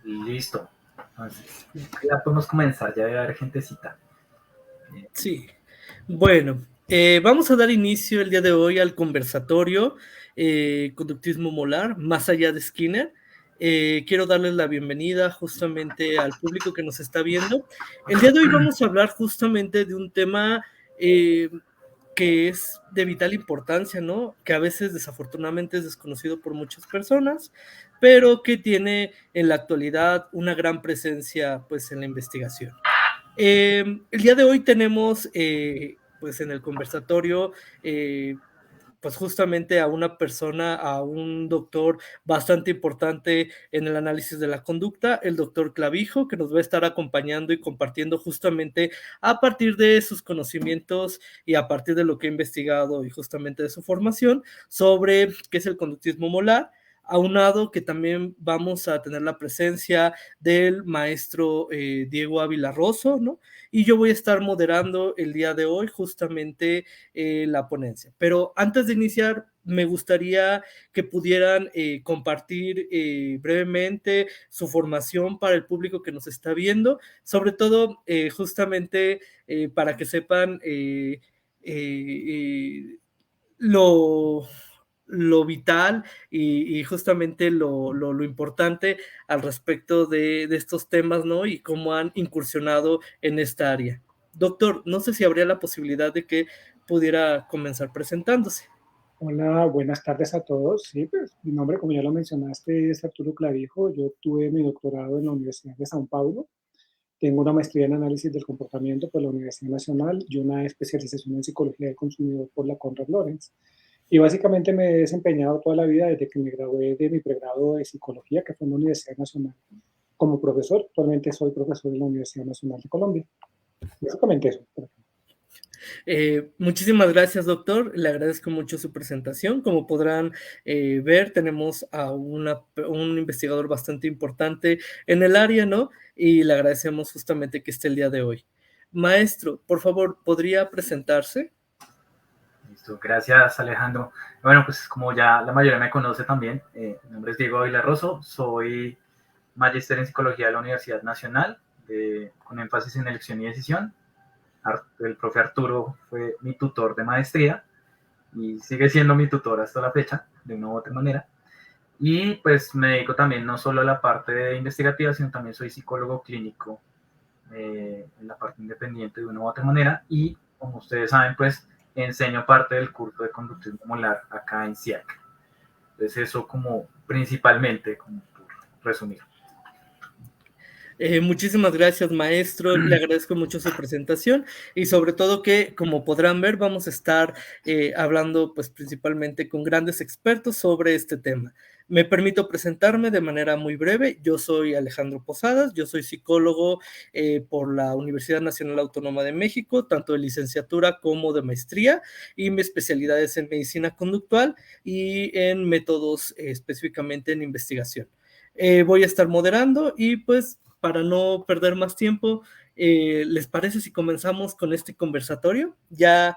Listo. Entonces, ya podemos comenzar, ya debe haber gentecita. Sí. Bueno, vamos a dar inicio el día de hoy al conversatorio Conductismo Molar, más allá de Skinner. Quiero darles la bienvenida justamente al público que nos está viendo. El día de hoy vamos a hablar justamente de un tema que es de vital importancia, ¿no? Que a veces desafortunadamente es desconocido por muchas personas, pero que tiene en la actualidad una gran presencia pues en la investigación. El día de hoy tenemos, pues en el conversatorio, pues justamente a una persona, a un doctor bastante importante en el análisis de la conducta, el doctor Clavijo, que nos va a estar acompañando y compartiendo justamente a partir de sus conocimientos y a partir de lo que ha investigado y justamente de su formación sobre qué es el conductismo molar, aunado que también vamos a tener la presencia del maestro Diego Ávila Rosso, ¿no? Y yo voy a estar moderando el día de hoy justamente la ponencia. Pero antes de iniciar, me gustaría que pudieran compartir brevemente su formación para el público que nos está viendo, sobre todo justamente para que sepan lo vital y justamente lo importante al respecto de estos temas, ¿no? Y cómo han incursionado en esta área. Doctor, no sé si habría la posibilidad de que pudiera comenzar presentándose. Hola, buenas tardes a todos. Sí, pues mi nombre, como ya lo mencionaste, es Arturo Clavijo. Yo obtuve mi doctorado en la Universidad de São Paulo. Tengo una maestría en análisis del comportamiento por la Universidad Nacional y una especialización en psicología del consumidor por la Conrad Lorenz. Y básicamente me he desempeñado toda la vida desde que me gradué de mi pregrado de psicología, que fue en la Universidad Nacional, como profesor. Actualmente soy profesor en la Universidad Nacional de Colombia. Básicamente eso. Muchísimas gracias, doctor. Le agradezco mucho su presentación. Como podrán ver, tenemos a un investigador bastante importante en el área, ¿no? Y le agradecemos justamente que esté el día de hoy. Maestro, por favor, ¿podría presentarse? Listo, gracias Alejandro. Bueno, pues como ya la mayoría me conoce también, mi nombre es Diego Ávila Rosso, soy magíster en psicología de la Universidad Nacional, con énfasis en elección y decisión. El profe Arturo fue mi tutor de maestría y sigue siendo mi tutor hasta la fecha, de una u otra manera. Y pues me dedico también no solo a la parte investigativa, sino también soy psicólogo clínico en la parte independiente de una u otra manera. Y como ustedes saben, pues enseño parte del curso de conductismo molar acá en CIAC. Entonces eso como principalmente, como por resumir. Muchísimas gracias, maestro. Le agradezco mucho su presentación y sobre todo que, como podrán ver, vamos a estar hablando pues principalmente con grandes expertos sobre este tema. Me permito presentarme de manera muy breve. Yo soy Alejandro Posadas, yo soy psicólogo por la Universidad Nacional Autónoma de México, tanto de licenciatura como de maestría, y mi especialidad es en medicina conductual y en métodos específicamente en investigación. Voy a estar moderando y pues para no perder más tiempo, ¿les parece si comenzamos con este conversatorio? Ya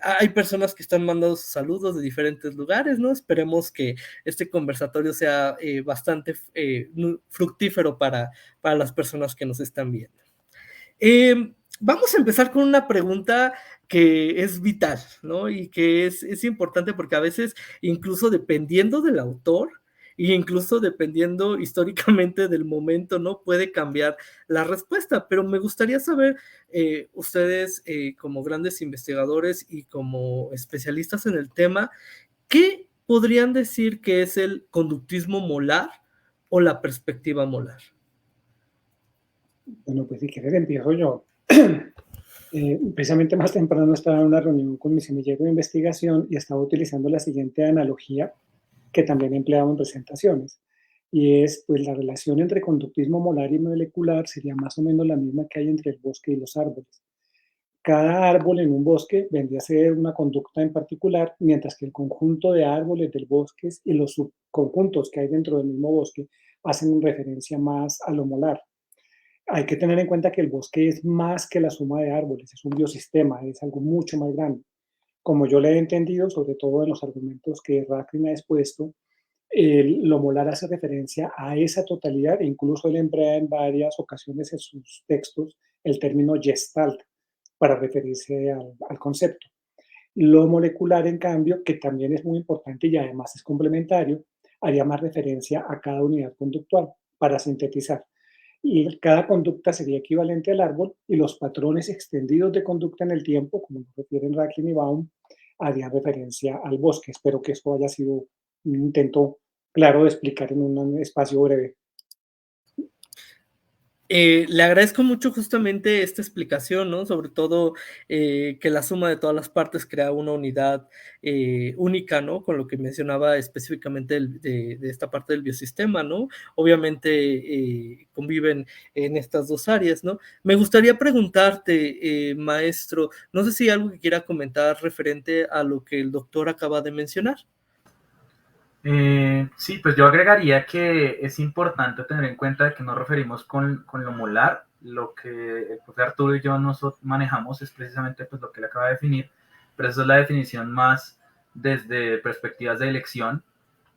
hay personas que están mandando sus saludos de diferentes lugares, ¿no? Esperemos que este conversatorio sea bastante fructífero para las personas que nos están viendo. Vamos a empezar con una pregunta que es vital, ¿no? Y que es importante porque a veces, incluso dependiendo del autor, e incluso dependiendo históricamente del momento, ¿no? Puede cambiar la respuesta, pero me gustaría saber, ustedes como grandes investigadores y como especialistas en el tema, ¿qué podrían decir que es el conductismo molar o la perspectiva molar? Bueno, pues si quieres empiezo yo. Precisamente más temprano estaba en una reunión con mi semillero de investigación y estaba utilizando la siguiente analogía que también he empleado en presentaciones. Y es, pues la relación entre conductismo molar y molecular sería más o menos la misma que hay entre el bosque y los árboles. Cada árbol en un bosque vendría a ser una conducta en particular, mientras que el conjunto de árboles del bosque y los subconjuntos que hay dentro del mismo bosque hacen referencia más a lo molar. Hay que tener en cuenta que el bosque es más que la suma de árboles, es un biosistema, es algo mucho más grande. Como yo le he entendido, sobre todo en los argumentos que Racklin ha expuesto, Lo molar hace referencia a esa totalidad e incluso él emplea en varias ocasiones en sus textos el término gestalt para referirse al concepto. Lo molecular, en cambio, que también es muy importante y además es complementario, haría más referencia a cada unidad conductual para sintetizar. Y cada conducta sería equivalente al árbol y los patrones extendidos de conducta en el tiempo, como lo refieren Racklin y Baum, harían referencia al bosque. Espero que esto haya sido un intento claro de explicar en un espacio breve. Le agradezco mucho justamente esta explicación, ¿no? Sobre todo que la suma de todas las partes crea una unidad única, ¿no? Con lo que mencionaba específicamente de esta parte del biosistema, ¿no? Obviamente conviven en estas dos áreas, ¿no? Me gustaría preguntarte, maestro, no sé si hay algo que quiera comentar referente a lo que el doctor acaba de mencionar. Sí, pues yo agregaría que es importante tener en cuenta que nos referimos con lo molar. Lo que el profe Arturo y yo manejamos es precisamente pues, lo que él acaba de definir, pero esa es la definición más desde perspectivas de elección,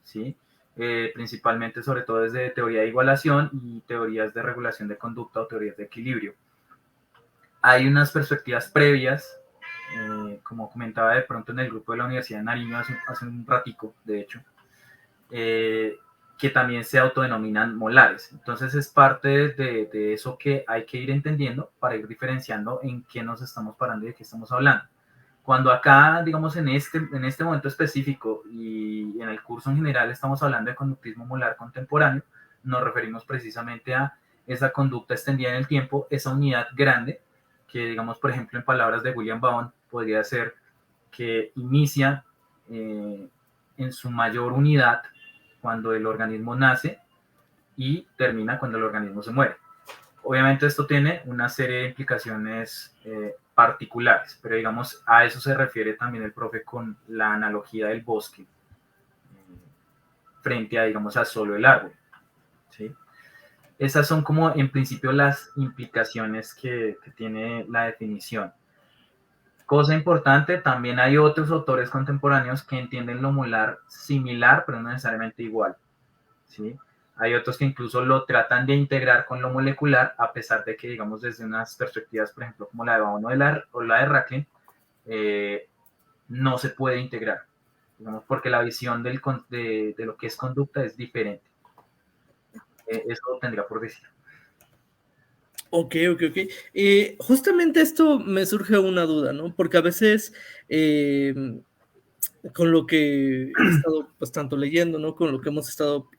¿sí? Principalmente sobre todo desde teoría de igualación y teorías de regulación de conducta o teorías de equilibrio. Hay unas perspectivas previas, como comentaba de pronto en el grupo de la Universidad de Nariño hace un ratico, de hecho, que también se autodenominan molares. Entonces es parte de eso que hay que ir entendiendo para ir diferenciando en qué nos estamos parando y de qué estamos hablando. Cuando acá, digamos, en este momento específico y en el curso en general estamos hablando de conductismo molar contemporáneo, nos referimos precisamente a esa conducta extendida en el tiempo, esa unidad grande, que digamos, por ejemplo, en palabras de William Vaughan, podría ser que inicia en su mayor unidad cuando el organismo nace y termina cuando el organismo se muere. Obviamente esto tiene una serie de implicaciones particulares, pero digamos a eso se refiere también el profe con la analogía del bosque frente a, digamos, a solo el árbol, ¿sí? Esas son como en principio las implicaciones que tiene la definición. Cosa importante, también hay otros autores contemporáneos que entienden lo molar similar, pero no necesariamente igual, ¿sí? Hay otros que incluso lo tratan de integrar con lo molecular, a pesar de que, digamos, desde unas perspectivas, por ejemplo, como la de Baum o la de Racklin, no se puede integrar, digamos, porque la visión de lo que es conducta es diferente. Eso tendría por decir. Ok. Justamente esto me surge una duda, ¿no? Porque a veces con lo que he estado pues tanto leyendo, ¿no? Con lo que hemos estado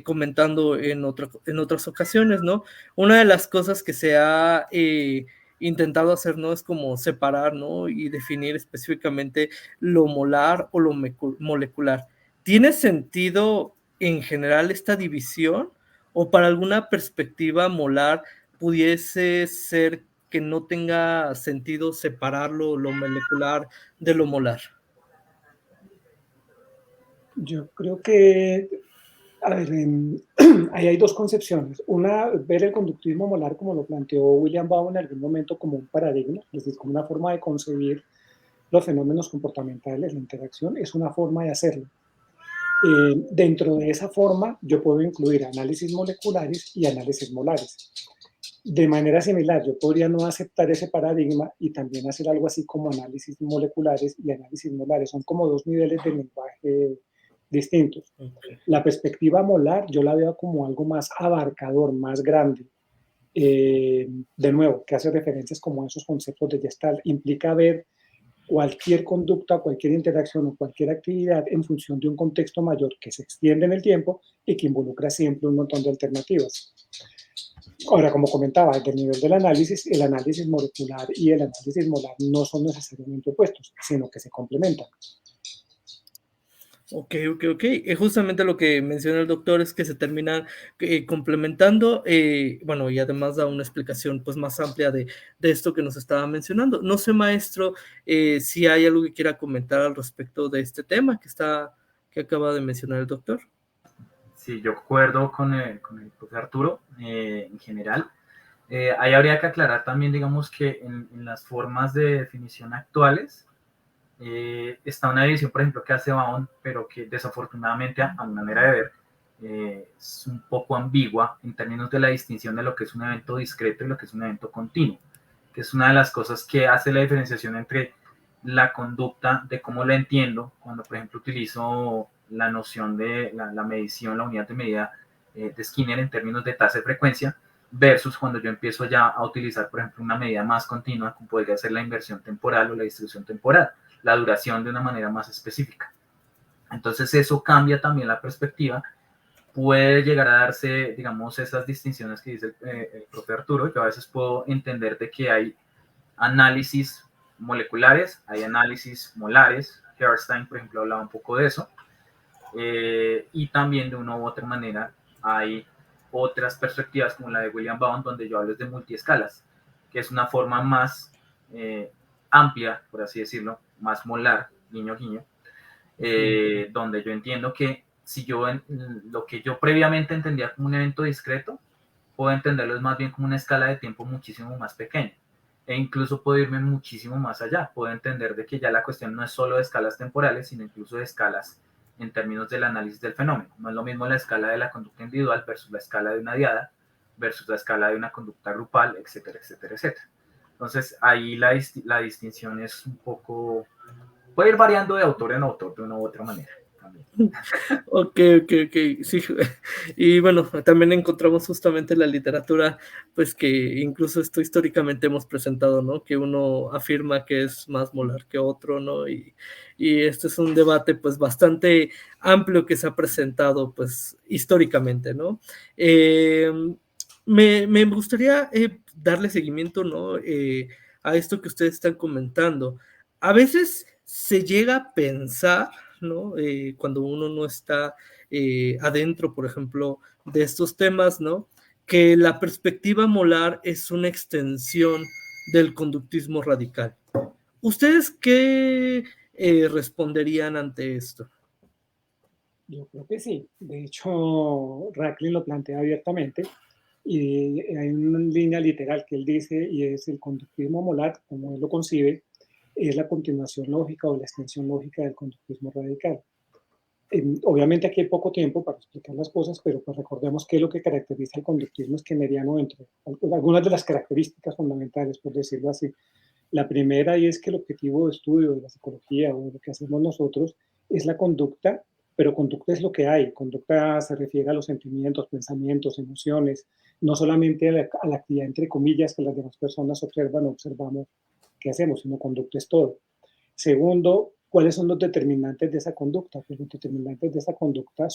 comentando en otras ocasiones, ¿no? Una de las cosas que se ha intentado hacer, ¿no? Es como separar, ¿no? Y definir específicamente lo molar o lo molecular. ¿Tiene sentido en general esta división? ¿O para alguna perspectiva molar pudiese ser que no tenga sentido separarlo, lo molecular de lo molar? Yo creo que, a ver, ahí hay dos concepciones. Una, ver el conductismo molar como lo planteó William Baum en algún momento como un paradigma, es decir, como una forma de concebir los fenómenos comportamentales, la interacción, es una forma de hacerlo. Dentro de esa forma, yo puedo incluir análisis moleculares y análisis molares. De manera similar, yo podría no aceptar ese paradigma y también hacer algo así como análisis moleculares y análisis molares. Son como dos niveles de lenguaje distintos. Okay. La perspectiva molar yo la veo como algo más abarcador, más grande. De nuevo, que hace referencias como a esos conceptos de Gestalt. Implica ver cualquier conducta, cualquier interacción o cualquier actividad en función de un contexto mayor que se extiende en el tiempo y que involucra siempre un montón de alternativas. Ahora, como comentaba, del nivel del análisis, el análisis molecular y el análisis molar no son necesariamente opuestos, sino que se complementan. Ok. Justamente lo que menciona el doctor es que se terminan complementando, bueno, y además da una explicación pues más amplia de esto que nos estaba mencionando. No sé, maestro, si hay algo que quiera comentar al respecto de este tema que acaba de mencionar el doctor. Sí, yo acuerdo con el profe Arturo en general. Ahí habría que aclarar también, digamos, que en las formas de definición actuales, está una división, por ejemplo, que hace Bound, pero que desafortunadamente, a mi manera de ver, es un poco ambigua en términos de la distinción de lo que es un evento discreto y lo que es un evento continuo, que es una de las cosas que hace la diferenciación entre la conducta de cómo la entiendo cuando, por ejemplo, utilizo la noción de la medición, la unidad de medida de Skinner en términos de tasa de frecuencia, versus cuando yo empiezo ya a utilizar, por ejemplo, una medida más continua, como podría ser la inversión temporal o la distribución temporal, la duración de una manera más específica. Entonces eso cambia también la perspectiva, puede llegar a darse, digamos, esas distinciones que dice el profe Arturo. Yo a veces puedo entender de que hay análisis moleculares, hay análisis molares. Herstein, por ejemplo, hablaba un poco de eso. Y también de una u otra manera hay otras perspectivas como la de William Bound, donde yo hablo de multiescalas, que es una forma más amplia, por así decirlo, más molar, guiño, guiño, donde yo entiendo que si yo lo que yo previamente entendía como un evento discreto, puedo entenderlo más bien como una escala de tiempo muchísimo más pequeña. E incluso puedo irme muchísimo más allá. Puedo entender de que ya la cuestión no es solo de escalas temporales, sino incluso de escalas en términos del análisis del fenómeno. No es lo mismo la escala de la conducta individual versus la escala de una diada, versus la escala de una conducta grupal, etcétera, etcétera, etcétera. Entonces, ahí la distinción es un poco... Puede ir variando de autor en autor de una u otra manera. Ok, sí. Y bueno, también encontramos justamente la literatura, pues que incluso esto históricamente hemos presentado, ¿no? Que uno afirma que es más molar que otro, ¿no? Y este es un debate pues bastante amplio que se ha presentado pues históricamente, ¿no? Me gustaría darle seguimiento, ¿no? A esto que ustedes están comentando. A veces se llega a pensar, ¿no? Cuando uno no está adentro, por ejemplo, de estos temas, ¿no? Que la perspectiva molar es una extensión del conductismo radical. ¿Ustedes qué responderían ante esto? Yo creo que sí. De hecho, Racklin lo plantea abiertamente y hay una línea literal que él dice y es el conductismo molar, como él lo concibe, es la continuación lógica o la extensión lógica del conductismo radical. Obviamente aquí hay poco tiempo para explicar las cosas, pero pues recordemos que lo que caracteriza el conductismo skenneriano entre algunas de las características fundamentales, por decirlo así. La primera y es que el objetivo de estudio de la psicología o de lo que hacemos nosotros es la conducta, pero conducta es lo que hay. Conducta se refiere a los sentimientos, pensamientos, emociones, no solamente a la actividad entre comillas que las demás personas observan o observamos que hacemos, sino conducta es todo. Segundo, ¿cuáles son los determinantes de esa conducta? Pues los determinantes de esa conducta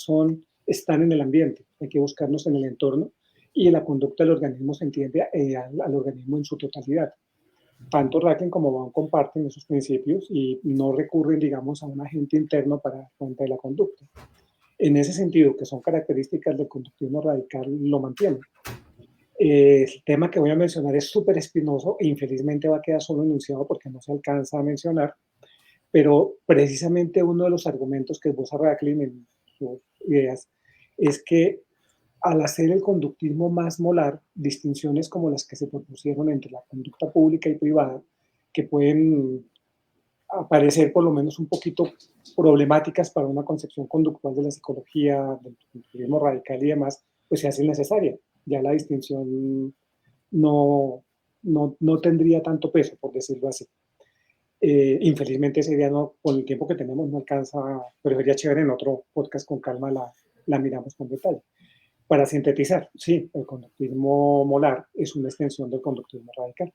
están en el ambiente, hay que buscarnos en el entorno y la conducta del organismo se entiende al organismo en su totalidad. Tanto Racklin como Baum comparten esos principios y no recurren, digamos, a un agente interno para dar cuenta de la conducta. En ese sentido, que son características del conductismo radical, lo mantienen. El tema que voy a mencionar es súper espinoso e infelizmente va a quedar solo enunciado porque no se alcanza a mencionar, pero precisamente uno de los argumentos que esboza Racklin en sus ideas es que al hacer el conductismo más molar, distinciones como las que se propusieron entre la conducta pública y privada, que pueden aparecer por lo menos un poquito problemáticas para una concepción conductual de la psicología, del conductismo radical y demás, pues se hace necesaria. Ya la distinción no tendría tanto peso, por decirlo así. Infelizmente ese día no, con el tiempo que tenemos no alcanza, pero sería chévere en otro podcast con calma la miramos con detalle. Para sintetizar, sí, el conductismo molar es una extensión del conductismo radical.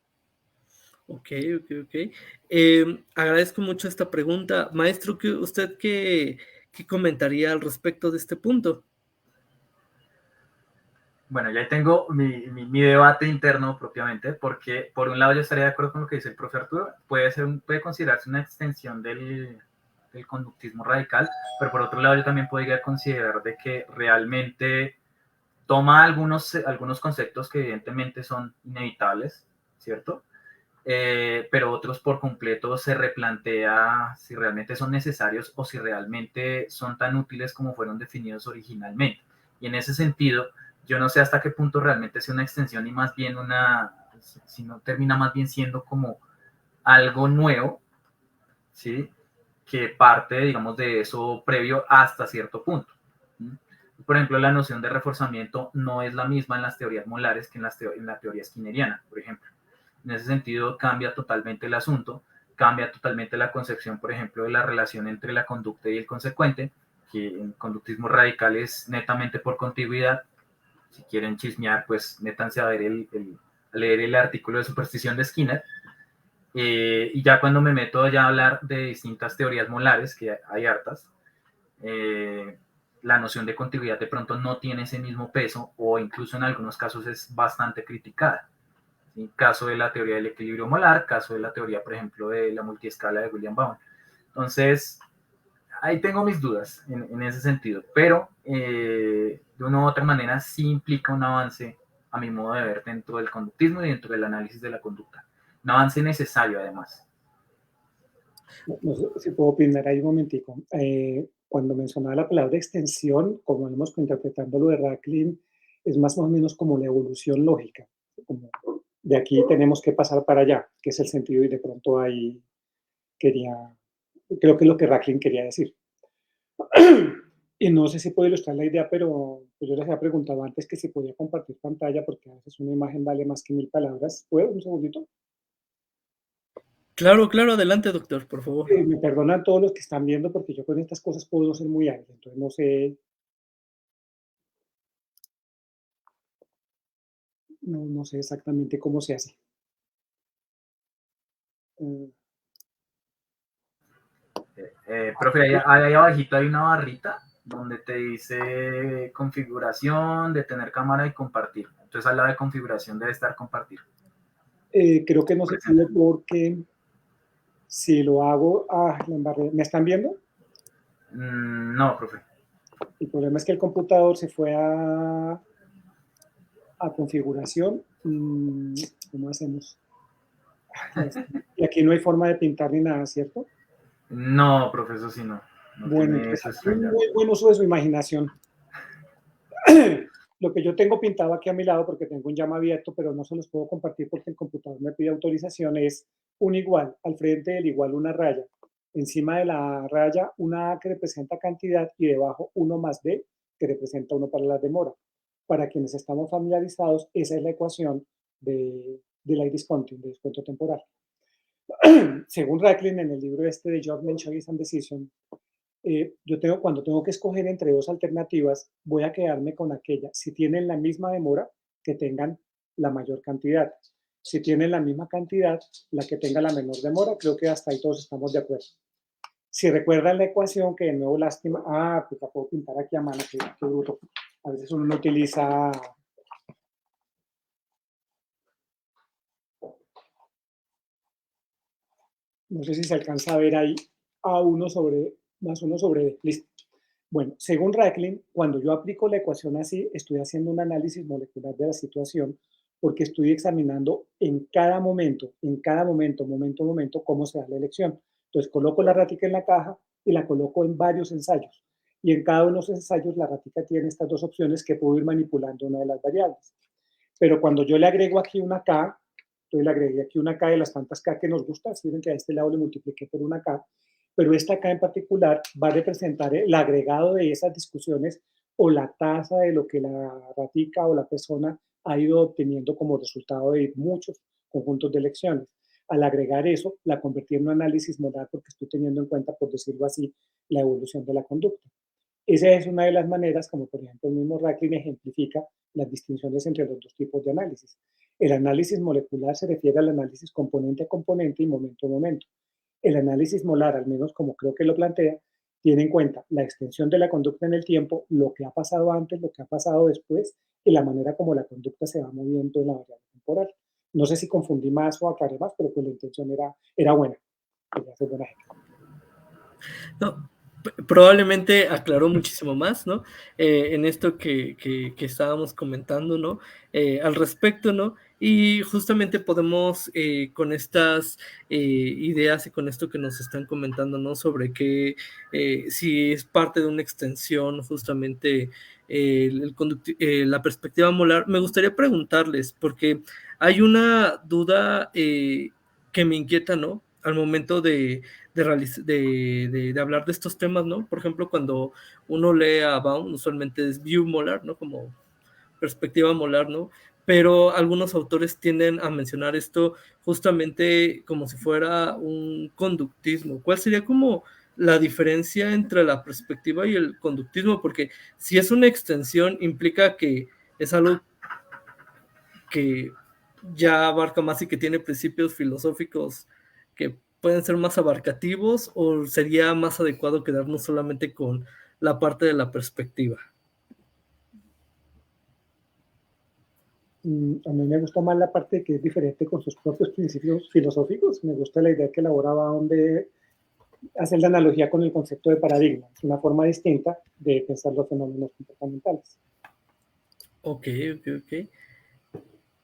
Ok. Agradezco mucho esta pregunta. Maestro, ¿usted qué comentaría al respecto de este punto? Bueno, ya tengo mi debate interno propiamente, porque por un lado yo estaría de acuerdo con lo que dice el profe Arturo, puede considerarse una extensión del conductismo radical, pero por otro lado yo también podría considerar de que realmente toma algunos conceptos que evidentemente son inevitables, ¿cierto? Pero otros por completo se replantea si realmente son necesarios o si realmente son tan útiles como fueron definidos originalmente. Y en ese sentido, yo no sé hasta qué punto realmente es una extensión y más bien si no termina más bien siendo como algo nuevo, ¿sí? Que parte, digamos, de eso previo hasta cierto punto. Por ejemplo, la noción de reforzamiento no es la misma en las teorías molares que en la teoría skinneriana, por ejemplo. En ese sentido, cambia totalmente el asunto, cambia totalmente la concepción, por ejemplo, de la relación entre la conducta y el consecuente, que en conductismo radical es netamente por contigüidad. Si quieren chismear, pues métanse a leer el artículo de superstición de Skinner. Y ya cuando me meto ya a hablar de distintas teorías molares, que hay hartas, la noción de contigüidad de pronto no tiene ese mismo peso o incluso en algunos casos es bastante criticada. ¿Sí? Caso de la teoría del equilibrio molar, caso de la teoría, por ejemplo, de la multiescala de William Bowen. Entonces, ahí tengo mis dudas en ese sentido, pero de una u otra manera sí implica un avance, a mi modo de ver, dentro del conductismo y dentro del análisis de la conducta. Un avance necesario, además. No sé si puedo opinar ahí un momentico. Cuando mencionaba la palabra extensión, como venimos interpretando lo de Racklin, es más o menos como la evolución lógica. Como de aquí tenemos que pasar para allá, que es el sentido, y de pronto ahí creo que es lo que Racklin quería decir. Y no sé si puedo ilustrar la idea, pero pues yo les había preguntado antes que si podía compartir pantalla, porque a veces una imagen vale más que 1000 palabras. ¿Puedo? Un segundito. Claro, claro, adelante, doctor, por favor. Me perdonan todos los que están viendo, porque yo con estas cosas puedo ser muy hábil, entonces no sé exactamente cómo se hace. Profe, ahí abajito hay una barrita donde te dice configuración, detener cámara y compartir. Entonces al lado de configuración debe estar compartir. Creo que no se puede porque si lo hago, la embarré. ¿Me están viendo? No, profe. El problema es que el computador se fue a configuración. ¿Cómo hacemos? Y aquí no hay forma de pintar ni nada, ¿cierto? No, profe, eso sí no. No Bueno, tiene entonces eso un estrellado. muy buen uso de su imaginación. Lo que yo tengo pintado aquí a mi lado, porque tengo un llama abierto, pero no se los puedo compartir porque el computador me pide autorización, es un igual, al frente del igual una raya, encima de la raya una A que representa cantidad y debajo 1 más B que representa 1 para la demora. Para quienes estamos familiarizados, esa es la ecuación del discounting, de descuento temporal. Según Racklin, en el libro este de Judgment, Choice and Decision, cuando tengo que escoger entre dos alternativas, voy a quedarme con aquella. Si tienen la misma demora, que tengan la mayor cantidad. Si tienen la misma cantidad, la que tenga la menor demora. Creo que hasta ahí todos estamos de acuerdo. Si recuerdan la ecuación, que de nuevo lástima, pues la puedo pintar aquí a mano, qué bruto. A veces uno no utiliza. No sé si se alcanza a ver ahí A1 sobre, más 1 sobre B. Listo. Bueno, según Racklin, cuando yo aplico la ecuación así, estoy haciendo un análisis molecular de la situación porque estoy examinando en cada momento, momento, cómo se da la elección. Entonces, coloco la ratica en la caja y la coloco en varios ensayos. Y en cada uno de los ensayos, la ratica tiene estas dos opciones que puedo ir manipulando una de las variables. Pero cuando yo le agrego aquí una K, entonces le agregué aquí una K de las tantas K que nos gusta, si ven que a este lado le multipliqué por una K, pero esta K en particular va a representar el agregado de esas discusiones o la tasa de lo que la ratica o la persona ha ido obteniendo como resultado de muchos conjuntos de elecciones. Al agregar eso, la convertí en un análisis modal porque estoy teniendo en cuenta, por decirlo así, la evolución de la conducta. Esa es una de las maneras, como por ejemplo el mismo Racklin ejemplifica las distinciones entre los dos tipos de análisis. El análisis molecular se refiere al análisis componente a componente y momento a momento. El análisis molar, al menos como creo que lo plantea, tiene en cuenta la extensión de la conducta en el tiempo, lo que ha pasado antes, lo que ha pasado después y la manera como la conducta se va moviendo en la variable temporal. No sé si confundí más o aclaré más, pero pues la intención era buena. Buena gente. No, probablemente aclaró muchísimo más, ¿no? En esto que estábamos comentando, ¿no? Al respecto, ¿no? Y justamente podemos, con estas ideas y con esto que nos están comentando, ¿no? Sobre que si es parte de una extensión, justamente la perspectiva molar, me gustaría preguntarles, porque hay una duda que me inquieta, ¿no? al momento de hablar de estos temas, ¿no? Por ejemplo, cuando uno lee a Baum, usualmente es view molar, ¿no? Como perspectiva molar, ¿no? Pero algunos autores tienden a mencionar esto justamente como si fuera un conductismo. ¿Cuál sería como la diferencia entre la perspectiva y el conductismo? Porque si es una extensión, implica que es algo que ya abarca más y que tiene principios filosóficos que pueden ser más abarcativos, o sería más adecuado quedarnos solamente con la parte de la perspectiva. A mí me gusta más la parte de que es diferente con sus propios principios filosóficos. Me gusta la idea que elaboraba donde hacer la analogía con el concepto de paradigma. Es una forma distinta de pensar los fenómenos comportamentales. Ok.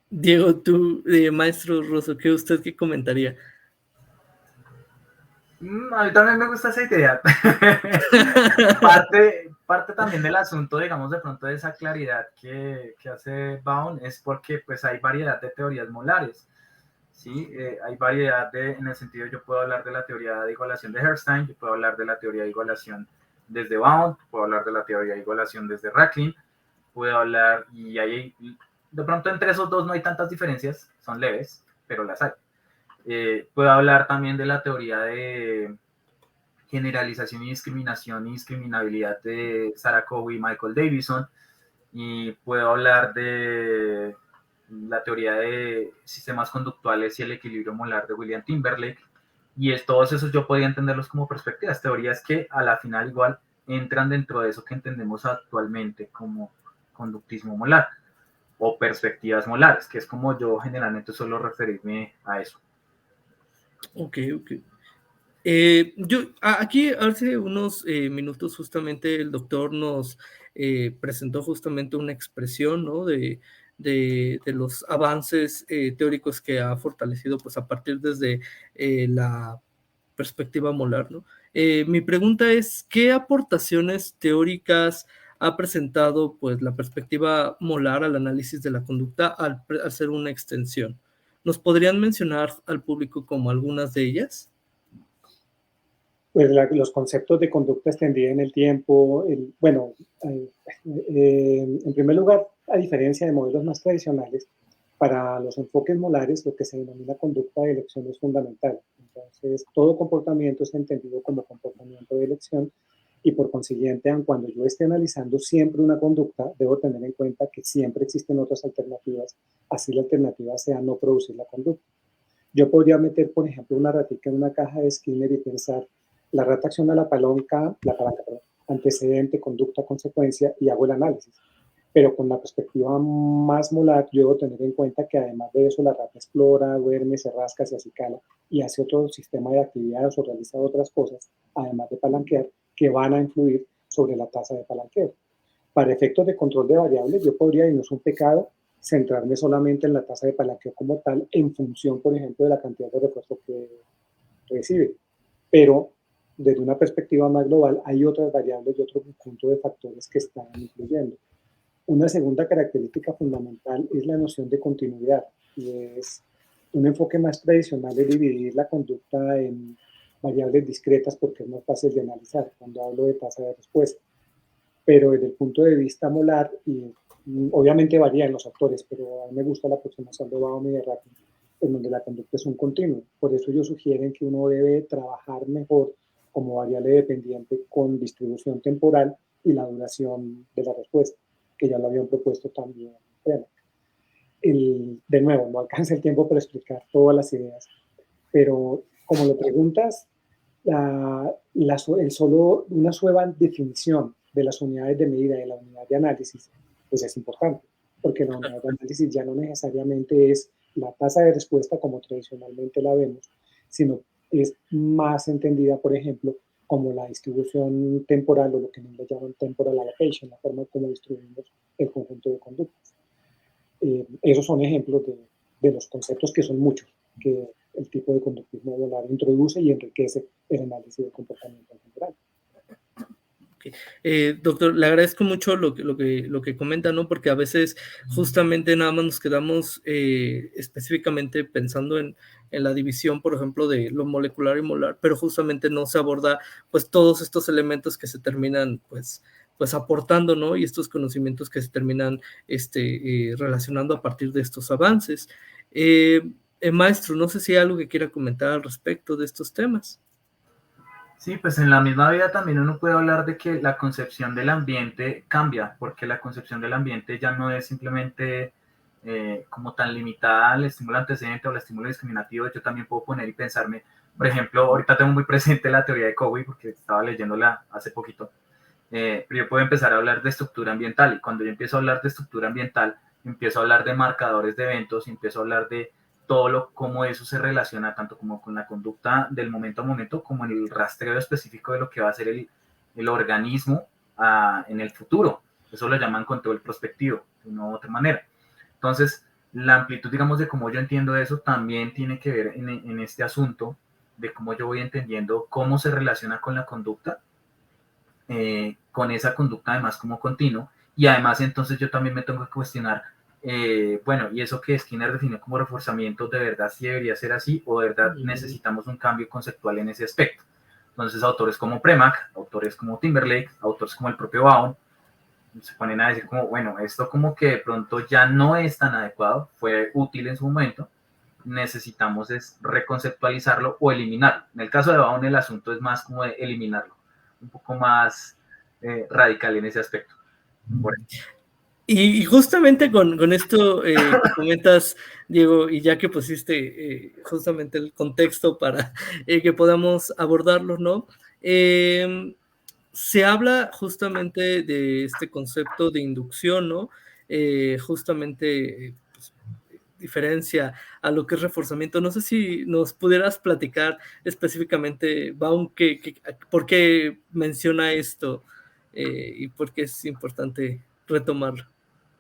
Diego, tú, maestro Rosso, ¿qué comentaría? A mí también me gusta esa idea. parte también del asunto, digamos, de pronto de esa claridad que hace Baum es porque pues hay variedad de teorías molares. ¿Sí? Hay variedad en el sentido, yo puedo hablar de la teoría de igualación de Herstein, yo puedo hablar de la teoría de igualación desde Baum, puedo hablar de la teoría de igualación desde Racklin, puedo hablar, y ahí, de pronto entre esos dos no hay tantas diferencias, son leves, pero las hay. Puedo hablar también de la teoría de generalización y discriminabilidad de Sarah Cowie y Michael Davison, y puedo hablar de la teoría de sistemas conductuales y el equilibrio molar de William Timberlake, y todos esos yo podía entenderlos como perspectivas, teorías que a la final igual entran dentro de eso que entendemos actualmente como conductismo molar o perspectivas molares, que es como yo generalmente suelo referirme a eso. Ok. Aquí hace unos minutos justamente el doctor nos presentó justamente una expresión, ¿no? de los avances teóricos que ha fortalecido pues a partir desde la perspectiva molar, ¿no? Mi pregunta es, ¿qué aportaciones teóricas ha presentado pues la perspectiva molar al análisis de la conducta al ser una extensión? ¿Nos podrían mencionar al público como algunas de ellas? Pues los conceptos de conducta extendida en el tiempo, en primer lugar, a diferencia de modelos más tradicionales, para los enfoques molares lo que se denomina conducta de elección es fundamental. Entonces, todo comportamiento es entendido como comportamiento de elección y por consiguiente, aun cuando yo esté analizando siempre una conducta, debo tener en cuenta que siempre existen otras alternativas, así la alternativa sea no producir la conducta. Yo podría meter, por ejemplo, una ratica en una caja de Skinner y pensar, la rata acciona la palanca, antecedente, conducta, consecuencia, y hago el análisis. Pero con la perspectiva más molar, yo debo tener en cuenta que además de eso, la rata explora, duerme, se rasca, se acicala y hace otro sistema de actividades o realiza otras cosas, además de palanquear, que van a influir sobre la tasa de palanqueo. Para efectos de control de variables, yo podría, y no es un pecado, centrarme solamente en la tasa de palanqueo como tal, en función, por ejemplo, de la cantidad de refuerzo que recibe. Pero desde una perspectiva más global, hay otras variables y otro conjunto de factores que están influyendo. Una segunda característica fundamental es la noción de continuidad, y es un enfoque más tradicional de dividir la conducta en variables discretas porque es más fácil de analizar cuando hablo de tasa de respuesta. Pero desde el punto de vista molar, y obviamente varía en los actores, pero a mí me gusta la aproximación de Baum y de Racklin, en donde la conducta es un continuo. Por eso ellos sugieren que uno debe trabajar mejor como variable dependiente con distribución temporal y la duración de la respuesta, que ya lo habían propuesto también. Bueno, de nuevo, no alcanza el tiempo para explicar todas las ideas, pero como lo preguntas, solo una sola definición de las unidades de medida de la unidad de análisis, pues es importante, porque la unidad de análisis ya no necesariamente es la tasa de respuesta como tradicionalmente la vemos, sino es más entendida, por ejemplo, como la distribución temporal o lo que en inglés llaman temporal allocation, la forma como distribuimos el conjunto de conductas. Esos son ejemplos de los conceptos que son muchos, que el tipo de conductismo molar introduce y enriquece el análisis del comportamiento en general. Doctor, le agradezco mucho lo que comenta, ¿no? Porque a veces justamente nada más nos quedamos específicamente pensando en la división, por ejemplo, de lo molecular y molar, pero justamente no se aborda pues todos estos elementos que se terminan pues aportando, ¿no? Y estos conocimientos que se terminan relacionando a partir de estos avances. Maestro, no sé si hay algo que quiera comentar al respecto de estos temas. Sí, pues en la misma vida también uno puede hablar de que la concepción del ambiente cambia, porque la concepción del ambiente ya no es simplemente como tan limitada al estímulo antecedente o al estímulo discriminativo. Yo también puedo poner y pensarme, por ejemplo, ahorita tengo muy presente la teoría de Cowey porque estaba leyéndola hace poquito, pero yo puedo empezar a hablar de estructura ambiental, y cuando yo empiezo a hablar de estructura ambiental, empiezo a hablar de marcadores de eventos, y empiezo a hablar de cómo eso se relaciona tanto como con la conducta del momento a momento, como en el rastreo específico de lo que va a ser el organismo en el futuro. Eso lo llaman control prospectivo, de una u otra manera. Entonces, la amplitud, digamos, de cómo yo entiendo eso también tiene que ver en este asunto de cómo yo voy entendiendo cómo se relaciona con la conducta, con esa conducta además como continuo, y además entonces yo también me tengo que cuestionar, bueno, y eso que Skinner definió como reforzamiento, ¿de verdad sí debería ser así o de verdad necesitamos un cambio conceptual en ese aspecto? Entonces autores como Premack, autores como Timberlake, autores como el propio Baum, se ponen a decir como, bueno, esto como que de pronto ya no es tan adecuado, fue útil en su momento, necesitamos es reconceptualizarlo o eliminarlo. En el caso de Baum el asunto es más como de eliminarlo, un poco más radical en ese aspecto. Y justamente con esto que comentas, Diego, y ya que pusiste justamente el contexto para que podamos abordarlo, ¿no? Se habla justamente de este concepto de inducción, ¿no? Justamente pues, diferencia a lo que es reforzamiento. No sé si nos pudieras platicar específicamente, Baum, por qué menciona esto y por qué es importante retomarlo.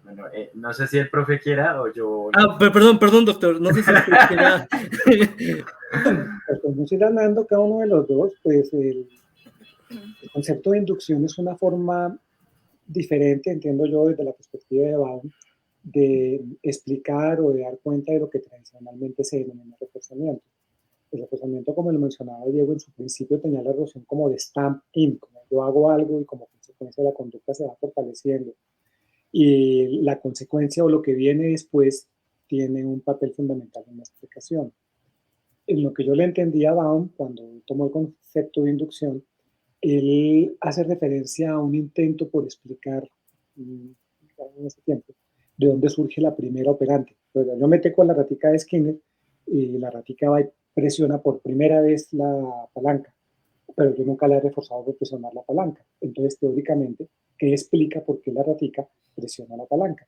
Bueno, no sé si el profe quiera o yo... Perdón, doctor, no sé si usted quiera... Pues podemos ir hablando cada uno de los dos, pues el concepto de inducción es una forma diferente, entiendo yo, desde la perspectiva de Baum, de explicar o de dar cuenta de lo que tradicionalmente se denomina reforzamiento. El reforzamiento, como lo mencionaba Diego, en su principio tenía la relación como de stamp in, como yo hago algo y como consecuencia la conducta se va fortaleciendo. Y la consecuencia o lo que viene después tiene un papel fundamental en la explicación. En lo que yo le entendía a Baum, cuando tomó el concepto de inducción, él hace referencia a un intento por explicar en ese tiempo de dónde surge la primera operante. Pero yo metí con la ratica de Skinner y la ratica va y presiona por primera vez la palanca, pero yo nunca la he reforzado por presionar la palanca. Entonces, teóricamente, ¿qué explica por qué la ratica presiona la palanca?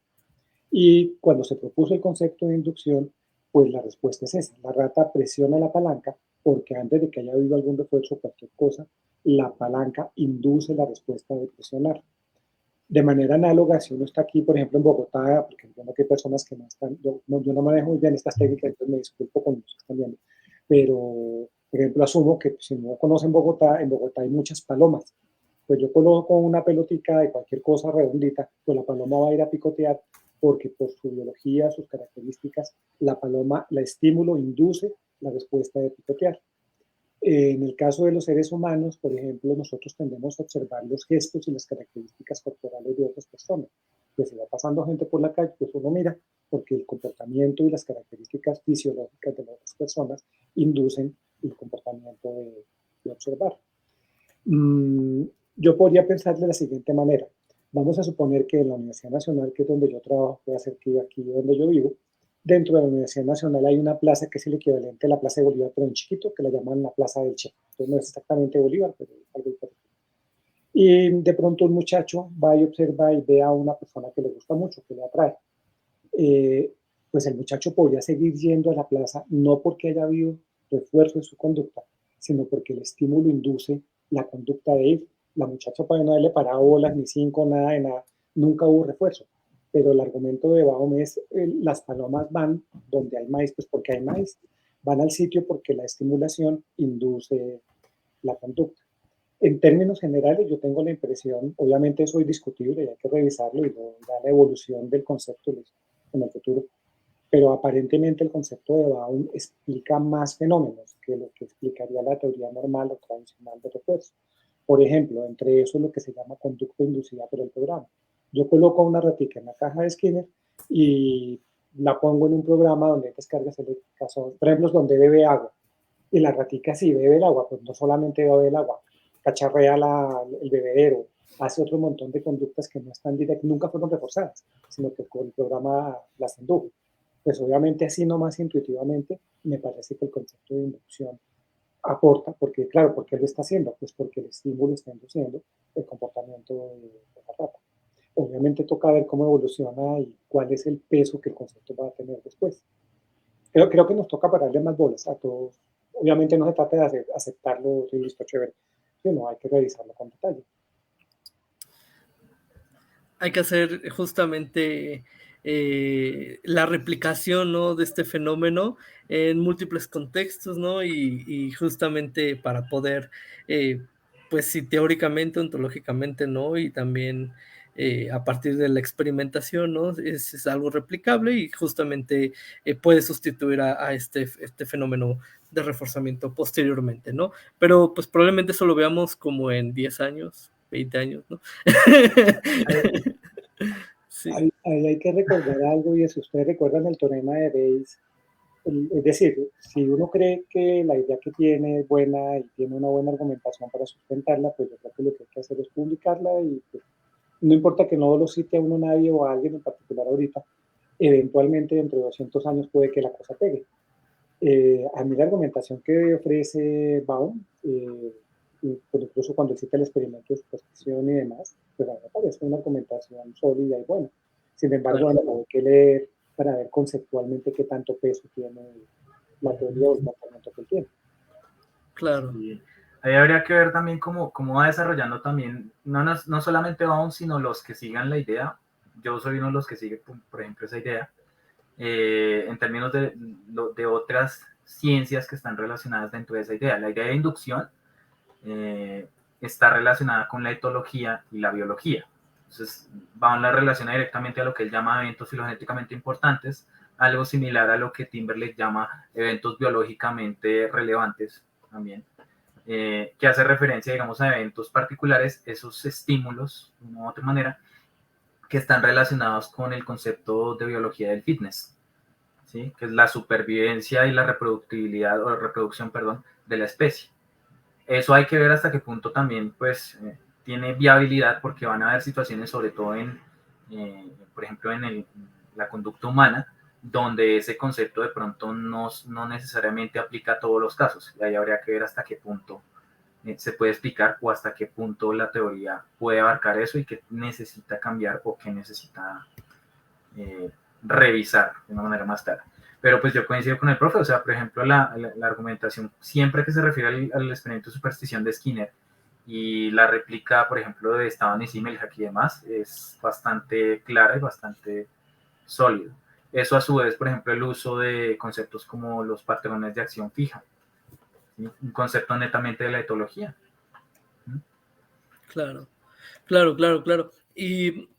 Y cuando se propuso el concepto de inducción, pues la respuesta es esa. La rata presiona la palanca porque antes de que haya habido algún refuerzo o cualquier cosa, la palanca induce la respuesta de presionar. De manera análoga, si uno está aquí, por ejemplo, en Bogotá, porque entiendo que hay personas que no están, yo no manejo muy bien estas técnicas, entonces me disculpo con los que están viendo, pero, por ejemplo, asumo que si no conocen Bogotá, en Bogotá hay muchas palomas. Pues yo coloco una pelotica de cualquier cosa redondita, pues la paloma va a ir a picotear porque por su biología, sus características, la paloma, la estímulo induce la respuesta de picotear. En el caso de los seres humanos, por ejemplo, nosotros tendemos a observar los gestos y las características corporales de otras personas. Pues si va pasando gente por la calle, pues uno mira, porque el comportamiento y las características fisiológicas de las otras personas inducen el comportamiento de observar. Yo podría pensar de la siguiente manera. Vamos a suponer que en la Universidad Nacional, que es donde yo trabajo, puede ser que aquí donde yo vivo, dentro de la Universidad Nacional hay una plaza que es el equivalente a la Plaza de Bolívar, pero en chiquito, que la llaman la Plaza del Che. Entonces no es exactamente Bolívar, pero es algo diferente. Y de pronto un muchacho va y observa y ve a una persona que le gusta mucho, que le atrae. Pues el muchacho podría seguir yendo a la plaza, no porque haya habido refuerzo en su conducta, sino porque el estímulo induce la conducta de él. La muchacha puede no haberle parado bolas, ni cinco, nada de nada, nunca hubo refuerzo. Pero el argumento de Baum es, las palomas van donde hay maíz, pues porque hay maíz. Van al sitio porque la estimulación induce la conducta. En términos generales, yo tengo la impresión, obviamente eso es discutible y hay que revisarlo y da la evolución del concepto en el futuro, pero aparentemente el concepto de Baum explica más fenómenos que lo que explicaría la teoría normal o tradicional de refuerzo. Por ejemplo, entre eso es lo que se llama conducta inducida por el programa. Yo coloco una ratica en la caja de Skinner y la pongo en un programa donde hay descargas eléctricas, por ejemplo, donde bebe agua. Y la ratica sí bebe el agua, pues no solamente bebe el agua, cacharrea el bebedero, hace otro montón de conductas que no están directas, nunca fueron reforzadas, sino que con el programa las indujo. Pues obviamente así nomás intuitivamente me parece que el concepto de inducción aporta, porque claro, ¿por qué lo está haciendo? Pues porque el estímulo está induciendo el comportamiento de la rata. Obviamente toca ver cómo evoluciona y cuál es el peso que el concepto va a tener después. Creo que nos toca pararle más bolas a todos. Obviamente no se trata de aceptarlo y listo, chévere, sino hay que revisarlo con detalle. Hay que hacer justamente la replicación, ¿no?, de este fenómeno en múltiples contextos, ¿no? Y justamente para poder, pues sí, teóricamente, ontológicamente, ¿no? Y también a partir de la experimentación, ¿no? Es algo replicable y justamente puede sustituir a este fenómeno de reforzamiento posteriormente, ¿no? Pero pues probablemente eso lo veamos como en 10 años, 20 años, ¿no? Sí. Ahí hay que recordar algo, y es, ustedes recuerdan el teorema de Bayes, es decir, si uno cree que la idea que tiene es buena y tiene una buena argumentación para sustentarla, pues yo creo que lo que hay que hacer es publicarla y pues, no importa que no lo cite a uno nadie o a alguien en particular ahorita, eventualmente dentro de 200 años puede que la cosa pegue. A mí la argumentación que ofrece Baum, pues incluso cuando cita el experimento de superstición y demás, pues a mí me parece una argumentación sólida y buena. Sin embargo, bueno, hay que leer para ver conceptualmente qué tanto peso tiene la teoría o el planteamiento que tiene. Claro. Sí. Ahí habría que ver también cómo va desarrollando también, no solamente Baum, sino los que sigan la idea. Yo soy uno de los que sigue, por ejemplo, esa idea. En términos de otras ciencias que están relacionadas dentro de esa idea. La idea de inducción está relacionada con la etología y la biología. Entonces, Baum la relaciona directamente a lo que él llama eventos filogenéticamente importantes, algo similar a lo que Timberlake llama eventos biológicamente relevantes también, que hace referencia, digamos, a eventos particulares, esos estímulos, de una u otra manera, que están relacionados con el concepto de biología del fitness, ¿sí? Que es la supervivencia y la reproductibilidad, o reproducción, perdón, de la especie. Eso hay que ver hasta qué punto también, pues, tiene viabilidad, porque van a haber situaciones, sobre todo por ejemplo, en la conducta humana, donde ese concepto de pronto no necesariamente aplica a todos los casos. Y ahí habría que ver hasta qué punto se puede explicar o hasta qué punto la teoría puede abarcar eso y qué necesita cambiar o qué necesita revisar de una manera más clara. Pero pues yo coincido con el profe, o sea, por ejemplo, la argumentación siempre que se refiere al experimento de superstición de Skinner y la réplica, por ejemplo, de Esteban y Simelhack y demás, es bastante clara y bastante sólido. Eso a su vez, por ejemplo, el uso de conceptos como los patrones de acción fija, ¿sí? Un concepto netamente de la etología. Claro, claro, claro, claro. Y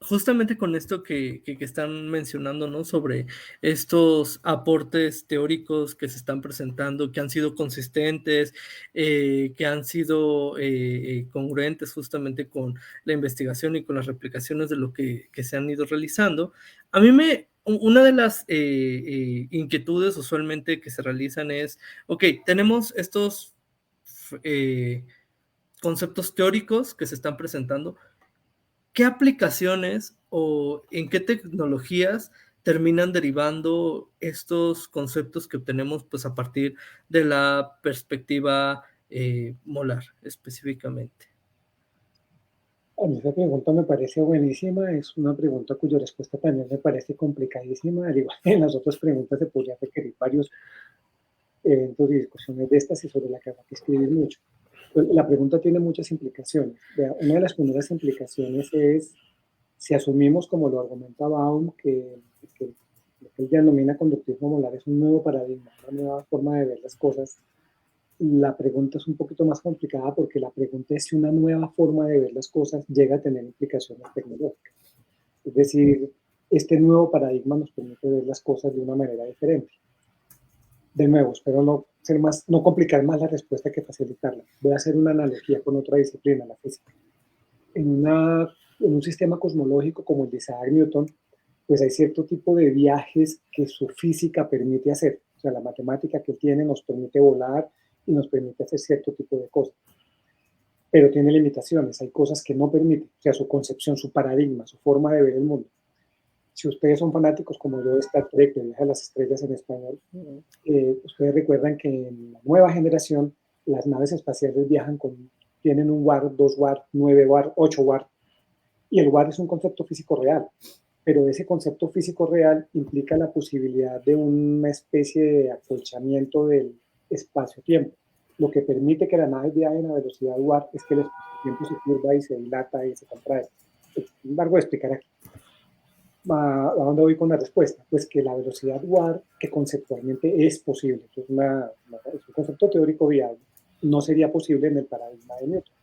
justamente con esto que están mencionando, ¿no? Sobre estos aportes teóricos que se están presentando, que han sido consistentes, que han sido congruentes justamente con la investigación y con las replicaciones de lo que se han ido realizando. A mí una de las inquietudes usualmente que se realizan es, ok, tenemos estos conceptos teóricos que se están presentando, ¿qué aplicaciones o en qué tecnologías terminan derivando estos conceptos que obtenemos pues a partir de la perspectiva molar específicamente? A mí esa pregunta me parece buenísima, es una pregunta cuya respuesta también me parece complicadísima, al igual que en las otras preguntas se podría requerir varios eventos y discusiones de estas y sobre la que habrá que escribir mucho. Pues la pregunta tiene muchas implicaciones. Una de las primeras implicaciones es, si asumimos, como lo argumenta Baum, que lo que él denomina conductismo molar es un nuevo paradigma, una nueva forma de ver las cosas, La pregunta es un poquito más complicada porque la pregunta es si una nueva forma de ver las cosas llega a tener implicaciones tecnológicas. Es decir, este nuevo paradigma nos permite ver las cosas de una manera diferente. De nuevo, espero no complicar más la respuesta que facilitarla. Voy a hacer una analogía con otra disciplina, la física. En un sistema cosmológico como el de Isaac Newton, pues hay cierto tipo de viajes que su física permite hacer. O sea, la matemática que tiene nos permite volar y nos permite hacer cierto tipo de cosas. Pero tiene limitaciones, hay cosas que no permite. O sea, su concepción, su paradigma, su forma de ver el mundo. Si ustedes son fanáticos como yo de Star Trek, de Viaje a las Estrellas en español, ustedes recuerdan que en la nueva generación las naves espaciales tienen un warp, 2 warp, 9 warp, 8 warp, y el warp es un concepto físico real, pero ese concepto físico real implica la posibilidad de una especie de acolchamiento del espacio-tiempo. Lo que permite que la nave viaje a velocidad warp es que el espacio-tiempo se curva y se dilata y se contrae. Es largo de explicar aquí. ¿A dónde voy con la respuesta? Pues que la velocidad warp, que conceptualmente es posible, es un concepto teórico viable, no sería posible en el paradigma de Newton.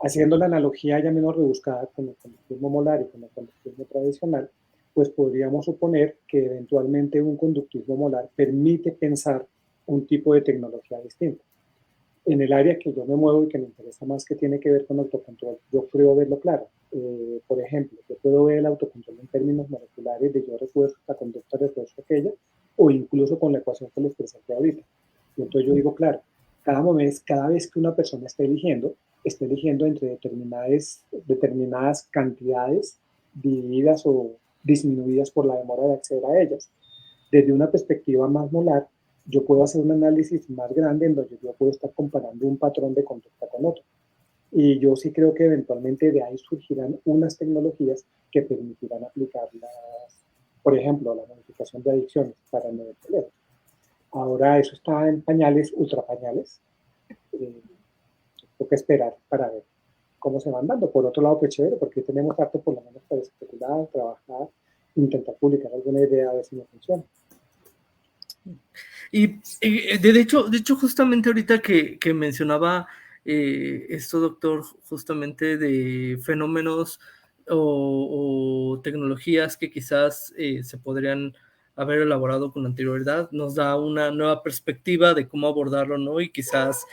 Haciendo la analogía ya menos rebuscada con el conductismo molar y con el conductismo tradicional, pues podríamos suponer que eventualmente un conductismo molar permite pensar un tipo de tecnología distinta. En el área que yo me muevo y que me interesa más, que tiene que ver con autocontrol, yo creo verlo claro. Por ejemplo, yo puedo ver el autocontrol en términos moleculares de yo refuerzo la conducta, refuerzo aquella, o incluso con la ecuación que les presenté ahorita. Y entonces yo digo, claro, cada vez que una persona está eligiendo entre determinadas cantidades divididas o disminuidas por la demora de acceder a ellas. Desde una perspectiva más molar, yo puedo hacer un análisis más grande en donde yo puedo estar comparando un patrón de conducta con otro. Y yo sí creo que eventualmente de ahí surgirán unas tecnologías que permitirán aplicarlas, por ejemplo, la modificación de adicciones para el teléfono. Ahora eso está en pañales, ultra pañales. Tengo que esperar para ver cómo se van dando. Por otro lado, pues chévere, porque tenemos harto por lo menos para especular, trabajar, intentar publicar alguna idea a ver si no funciona. Y de hecho, justamente ahorita que mencionaba esto, doctor, justamente de fenómenos o tecnologías que quizás se podrían haber elaborado con anterioridad, nos da una nueva perspectiva de cómo abordarlo, ¿no? Y quizás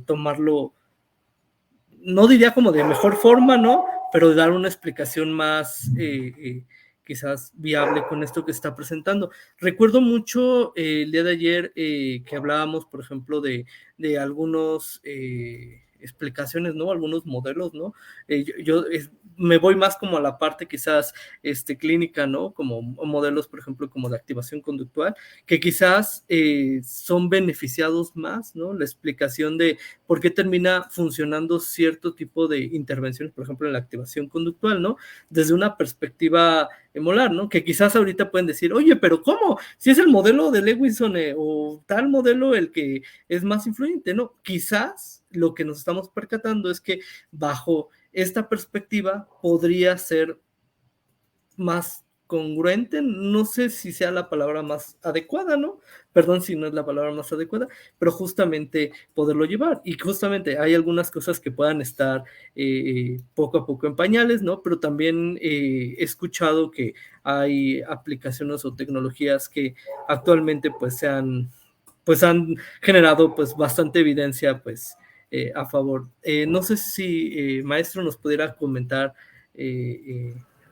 tomarlo, no diría como de mejor forma, ¿no? Pero dar una explicación más quizás viable con esto que está presentando. Recuerdo mucho el día de ayer que hablábamos, por ejemplo, de algunos explicaciones, ¿no? Algunos modelos, ¿no? Me voy más como a la parte quizás clínica, ¿no? Como modelos, por ejemplo, como de activación conductual, que quizás son beneficiados más, ¿no? La explicación de por qué termina funcionando cierto tipo de intervenciones, por ejemplo, en la activación conductual, ¿no? Desde una perspectiva molar, ¿no? Que quizás ahorita pueden decir, oye, pero ¿cómo? Si es el modelo de Lewinson o tal modelo el que es más influyente, ¿no? Quizás lo que nos estamos percatando es que bajo esta perspectiva podría ser más congruente, no sé si sea la palabra más adecuada, ¿no? Perdón si no es la palabra más adecuada, pero justamente poderlo llevar. Y justamente hay algunas cosas que puedan estar poco a poco en pañales, ¿no? Pero también he escuchado que hay aplicaciones o tecnologías que actualmente pues han generado pues bastante evidencia pues a favor. No sé si maestro nos pudiera comentar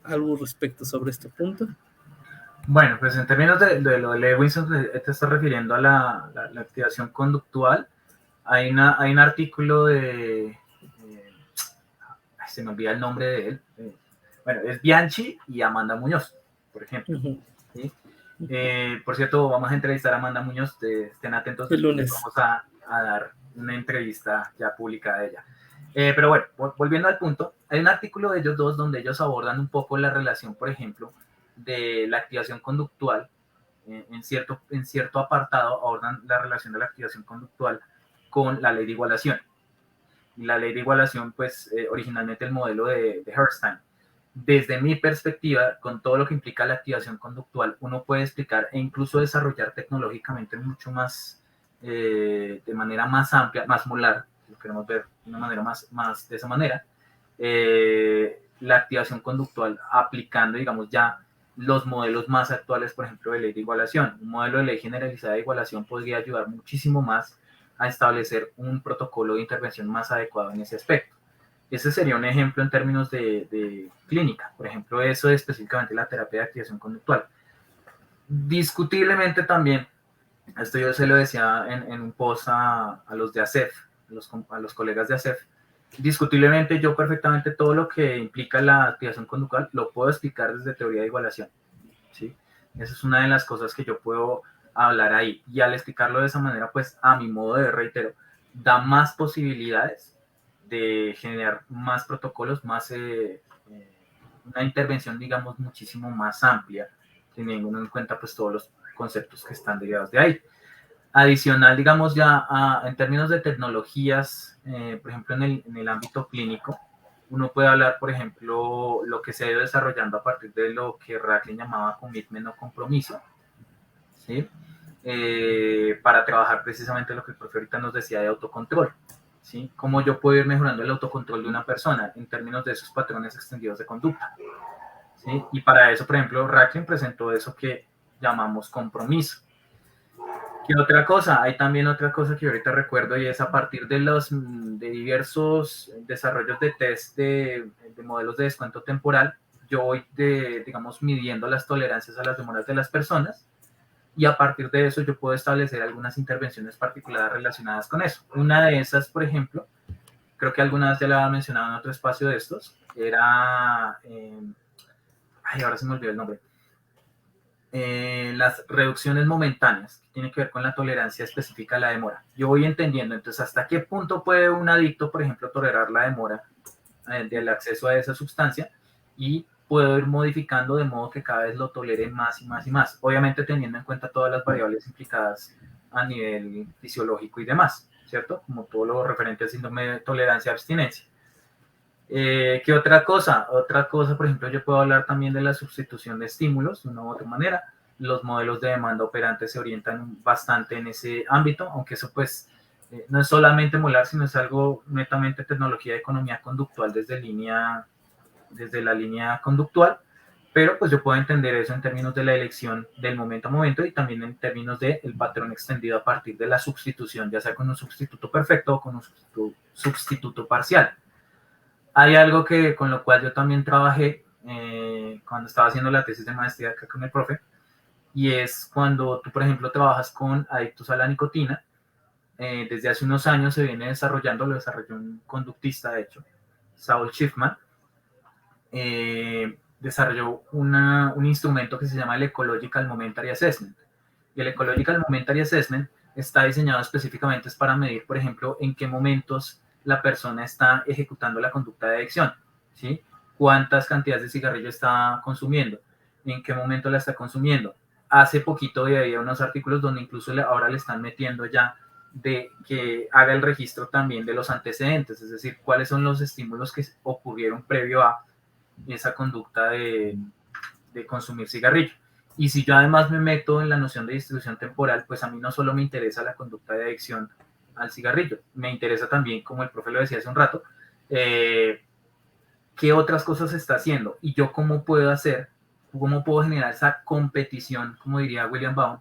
algo respecto sobre este punto. Bueno, pues en términos de lo de Lewinson, te estás refiriendo a la activación conductual. Hay un artículo se me olvida el nombre de él. Bueno, es Bianchi y Amanda Muñoz, por ejemplo. ¿Sí? Por cierto, vamos a entrevistar a Amanda Muñoz, estén atentos, el lunes. Vamos a dar una entrevista ya publicada de ella. Pero bueno, volviendo al punto, hay un artículo de ellos dos donde ellos abordan un poco la relación, por ejemplo, de la activación conductual. En cierto apartado abordan la relación de la activación conductual con la ley de igualación. Y la ley de igualación, pues originalmente el modelo de Hertzstein. Desde mi perspectiva, con todo lo que implica la activación conductual, uno puede explicar e incluso desarrollar tecnológicamente mucho más de manera más amplia, más molar, si lo queremos ver de una manera más de esa manera, la activación conductual aplicando, digamos, ya los modelos más actuales, por ejemplo, de ley de igualación. Un modelo de ley generalizada de igualación podría ayudar muchísimo más a establecer un protocolo de intervención más adecuado en ese aspecto. Ese sería un ejemplo en términos de clínica. Por ejemplo, eso es específicamente la terapia de activación conductual. Discutiblemente también, esto yo se lo decía en un post a los de ASEF, a los colegas de ASEF, discutiblemente yo perfectamente todo lo que implica la activación conductual lo puedo explicar desde teoría de igualación, ¿sí? Esa es una de las cosas que yo puedo hablar ahí, y al explicarlo de esa manera, pues a mi modo de reitero, da más posibilidades de generar más protocolos, más una intervención, digamos, muchísimo más amplia, teniendo en cuenta pues todos los conceptos que están derivados de ahí. Adicional, digamos, ya en términos de tecnologías, por ejemplo, en el ámbito clínico, uno puede hablar, por ejemplo, lo que se ha ido desarrollando a partir de lo que Racklin llamaba commitment o compromiso, ¿sí? Para trabajar precisamente lo que el profe ahorita nos decía de autocontrol, ¿sí? Cómo yo puedo ir mejorando el autocontrol de una persona en términos de esos patrones extendidos de conducta, ¿sí? Y para eso, por ejemplo, Racklin presentó eso que llamamos compromiso. ¿Qué otra cosa? Hay también otra cosa que ahorita recuerdo, y es a partir de diversos desarrollos de test de modelos de descuento temporal, yo voy, digamos, midiendo las tolerancias a las demoras de las personas, y a partir de eso yo puedo establecer algunas intervenciones particulares relacionadas con eso. Una de esas, por ejemplo, creo que alguna vez ya la había mencionado en otro espacio de estos, era, ahora se me olvidó el nombre, las reducciones momentáneas, que tiene que ver con la tolerancia específica a la demora. Yo voy entendiendo, entonces, hasta qué punto puede un adicto, por ejemplo, tolerar la demora del acceso a esa sustancia, y puedo ir modificando de modo que cada vez lo tolere más y más y más, obviamente teniendo en cuenta todas las variables implicadas a nivel fisiológico y demás, ¿cierto? Como todo lo referente al síndrome de tolerancia-abstinencia. ¿Qué otra cosa? Otra cosa, por ejemplo, yo puedo hablar también de la sustitución de estímulos de una u otra manera. Los modelos de demanda operante se orientan bastante en ese ámbito, aunque eso pues no es solamente molar, sino es algo netamente tecnología de economía conductual desde la línea conductual, pero pues yo puedo entender eso en términos de la elección del momento a momento, y también en términos del patrón extendido a partir de la sustitución, ya sea con un sustituto perfecto o con un sustituto parcial. Hay algo con lo cual yo también trabajé cuando estaba haciendo la tesis de maestría acá con el profe, y es cuando tú, por ejemplo, trabajas con adictos a la nicotina. Desde hace unos años se viene desarrollando, lo desarrolló un conductista, de hecho, Saul Schiffman, desarrolló un instrumento que se llama el Ecological Momentary Assessment. Y el Ecological Momentary Assessment está diseñado específicamente para medir, por ejemplo, en qué momentos la persona está ejecutando la conducta de adicción, ¿sí? Cuántas cantidades de cigarrillo está consumiendo, en qué momento la está consumiendo. Hace poquito había unos artículos donde incluso ahora le están metiendo ya de que haga el registro también de los antecedentes, es decir, cuáles son los estímulos que ocurrieron previo a esa conducta de consumir cigarrillo. Y si yo además me meto en la noción de distribución temporal, pues a mí no solo me interesa la conducta de adicción al cigarrillo, me interesa también, como el profe lo decía hace un rato, qué otras cosas se está haciendo, y yo cómo puedo generar esa competición, como diría William Baum,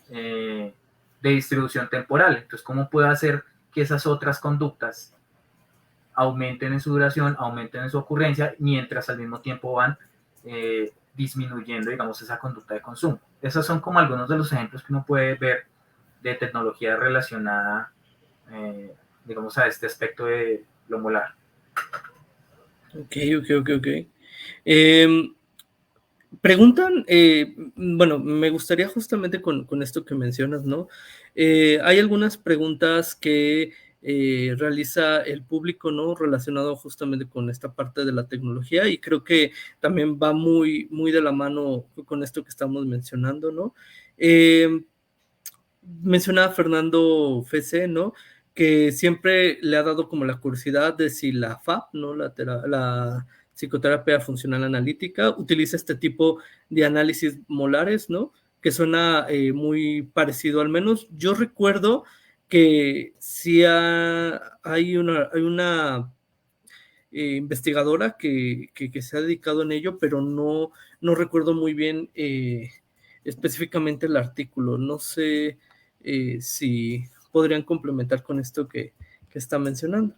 de distribución temporal. Entonces, cómo puedo hacer que esas otras conductas aumenten en su duración, aumenten en su ocurrencia, mientras al mismo tiempo van disminuyendo, digamos, esa conducta de consumo. Esos son como algunos de los ejemplos que uno puede ver de tecnología relacionada, digamos, a este aspecto de lo molar. Ok. Preguntan, bueno, me gustaría justamente con esto que mencionas, ¿no? Hay algunas preguntas que realiza el público, ¿no? Relacionado justamente con esta parte de la tecnología, y creo que también va muy, muy de la mano con esto que estamos mencionando, ¿no? Mencionaba Fernando Fece, ¿no? Que siempre le ha dado como la curiosidad de si la FAP, ¿no? La psicoterapia funcional analítica utiliza este tipo de análisis molares, ¿no? que suena muy parecido. Al menos yo recuerdo que sí hay una investigadora que se ha dedicado en ello, pero no recuerdo muy bien específicamente el artículo. No sé si podrían complementar con esto que está mencionando.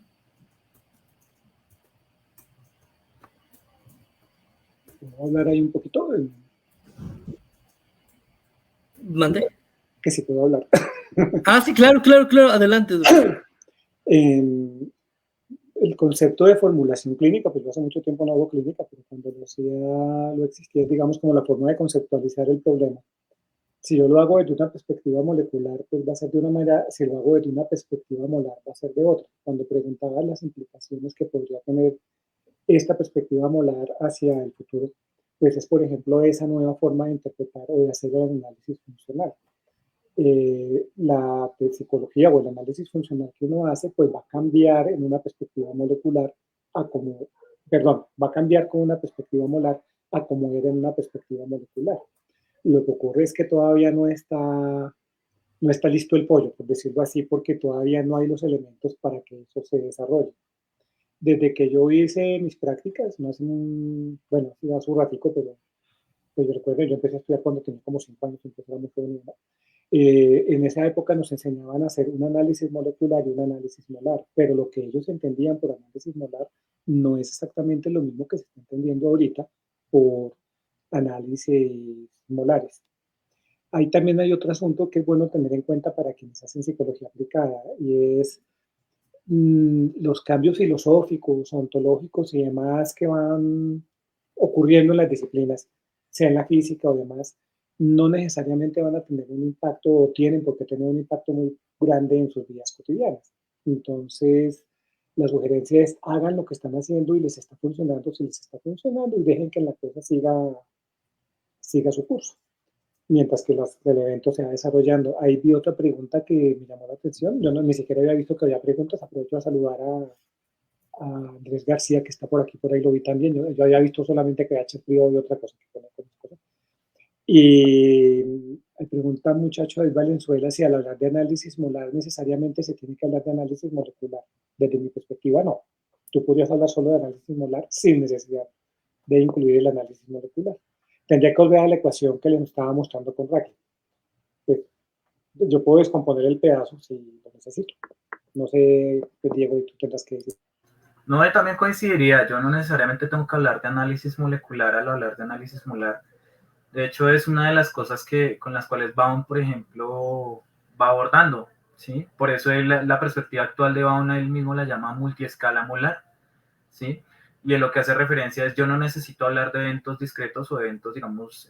¿Puedo hablar ahí un poquito? ¿Mande? Que sí puedo hablar. Sí, claro, adelante. El concepto de formulación clínica, pues yo hace mucho tiempo no hago clínica, pero cuando lo hacía, lo existía, digamos, como la forma de conceptualizar el problema. Si yo lo hago desde una perspectiva molecular, pues va a ser de una manera; si lo hago desde una perspectiva molar, va a ser de otra. Cuando preguntaba las implicaciones que podría tener esta perspectiva molar hacia el futuro, pues es, por ejemplo, esa nueva forma de interpretar o de hacer el análisis funcional. La psicología o el análisis funcional que uno hace, pues va a cambiar en una perspectiva molecular va a cambiar con una perspectiva molar a como era en una perspectiva molecular. Lo que ocurre es que todavía no está listo el pollo, por decirlo así, porque todavía no hay los elementos para que eso se desarrolle. Desde que yo hice mis prácticas, no hace bueno, hace un ratico, pero pues yo recuerdo, yo empecé a estudiar cuando tenía como 5 años, entonces era muy joven, ¿no? En esa época nos enseñaban a hacer un análisis molecular y un análisis molar, pero lo que ellos entendían por análisis molar no es exactamente lo mismo que se está entendiendo ahorita por análisis molares. Ahí también hay otro asunto que es bueno tener en cuenta para quienes hacen psicología aplicada, y es los cambios filosóficos, ontológicos y demás que van ocurriendo en las disciplinas, sea en la física o demás, no necesariamente van a tener un impacto o tienen por qué tener un impacto muy grande en sus vidas cotidianas. Entonces, la sugerencia es: hagan lo que están haciendo y les está funcionando, si les está funcionando, y dejen que la cosa siga su curso, mientras que el evento se va desarrollando. Ahí vi otra pregunta que me llamó la atención. Yo ni siquiera había visto que había preguntas. Aprovecho a saludar a Andrés García, que está por ahí lo vi también. Yo había visto solamente que H frío y otra cosa. Y me pregunta un muchacho de Valenzuela si al hablar de análisis molar necesariamente se tiene que hablar de análisis molecular. Desde mi perspectiva, no. Tú podrías hablar solo de análisis molar sin necesidad de incluir el análisis molecular. Tendría que volver a la ecuación que les estaba mostrando con Raquel. Pues, yo puedo descomponer el pedazo si lo necesito. No sé, pues, Diego, y tú tendrás que decir. No, yo también coincidiría. Yo no necesariamente tengo que hablar de análisis molecular al hablar de análisis molar. De hecho, es una de las cosas con las cuales Baum, por ejemplo, va abordando, ¿sí? Por eso la perspectiva actual de Baum, él mismo la llama multiescala molar, ¿sí? Y en lo que hace referencia es: yo no necesito hablar de eventos discretos o eventos, digamos,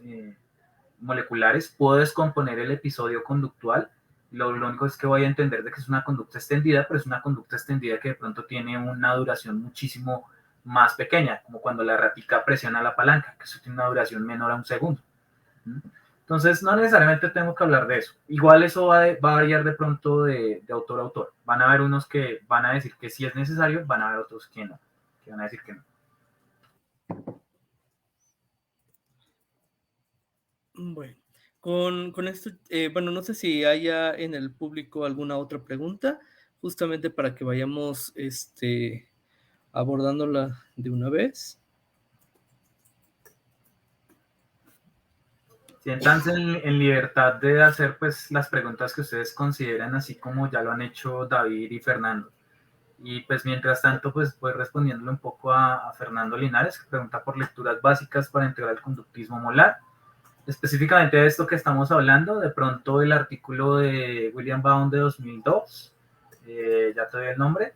moleculares. Puedo descomponer el episodio conductual. Lo único es que voy a entender de que es una conducta extendida, pero es una conducta extendida que de pronto tiene una duración muchísimo más pequeña, como cuando la ratica presiona la palanca, que eso tiene una duración menor a un segundo. Entonces, no necesariamente tengo que hablar de eso. Igual eso va a variar de pronto de autor a autor. Van a haber unos que van a decir que sí es necesario, van a haber otros que no, que van a decir que no. Bueno, con esto, bueno, no sé si haya en el público alguna otra pregunta, justamente para que vayamos abordándola de una vez. Siéntanse en libertad de hacer pues las preguntas que ustedes consideran, así como ya lo han hecho David y Fernando. Y pues mientras tanto, pues voy respondiéndole un poco a Fernando Linares, que pregunta por lecturas básicas para integrar el conductismo molar. Específicamente de esto que estamos hablando, de pronto el artículo de William Baum de 2002, ya te doy el nombre,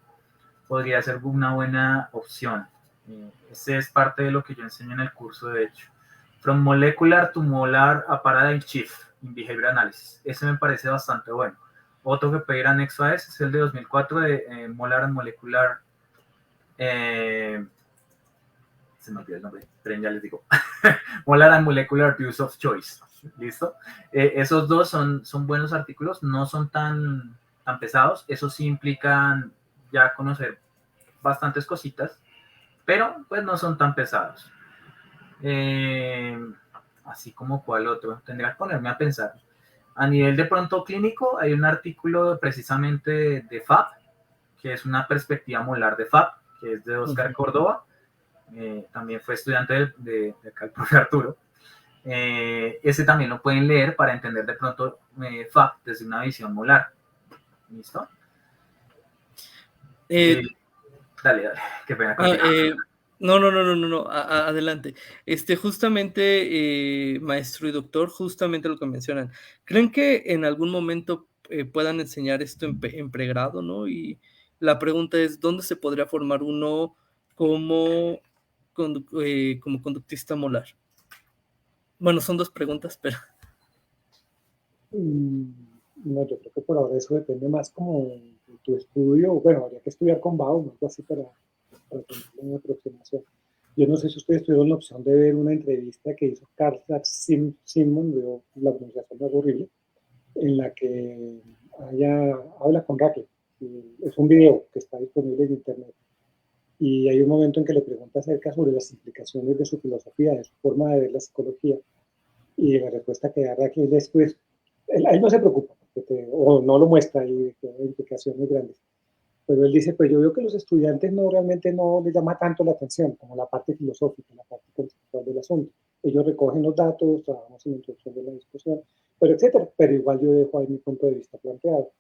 podría ser una buena opción. Ese es parte de lo que yo enseño en el curso, de hecho. From Molecular to Molar a Paradigm Shift in Behavior Analysis. Ese me parece bastante bueno. Otro que puede ir anexo a ese es el de 2004 de Molar and Molecular. Se me olvidó el nombre, pero ya les digo. Molar and Molecular Views of Choice. ¿Listo? Esos dos son buenos artículos, no son tan pesados. Eso sí implican ya conocer bastantes cositas, pero pues no son tan pesados. así como cuál otro, tendría que ponerme a pensar. A nivel de pronto clínico, hay un artículo precisamente de FAP, que es una perspectiva molar de FAP, que es de Oscar Córdoba, también fue estudiante de acá el profe Arturo. Ese también lo pueden leer para entender de pronto FAP desde una visión molar. ¿Listo? Dale, qué pena contigo. No, adelante. Justamente, maestro y doctor, justamente lo que mencionan. ¿Creen que en algún momento puedan enseñar esto en pregrado, no? Y la pregunta es, ¿dónde se podría formar uno como conductista molar? Bueno, son dos preguntas, pero... No, yo creo que por ahora eso depende más como de tu estudio. Bueno, habría que estudiar con BAU, algo así para tener una aproximación. Yo no sé si ustedes tuvieron la opción de ver una entrevista que hizo Carl Simon, la pronunciación es horrible, en la que ella habla con Raquel. Es un video que está disponible en internet. Y hay un momento en que le pregunta acerca sobre las implicaciones de su filosofía, de su forma de ver la psicología. Y la respuesta que da Raquel es, pues, él no se preocupa, o no lo muestra y que hay implicaciones grandes. Pero él dice, pues yo veo que los estudiantes realmente no les llama tanto la atención como la parte filosófica, la parte conceptual del asunto. Ellos recogen los datos, trabajamos en la introducción de la discusión, pero etcétera. Pero igual yo dejo ahí mi punto de vista planteado.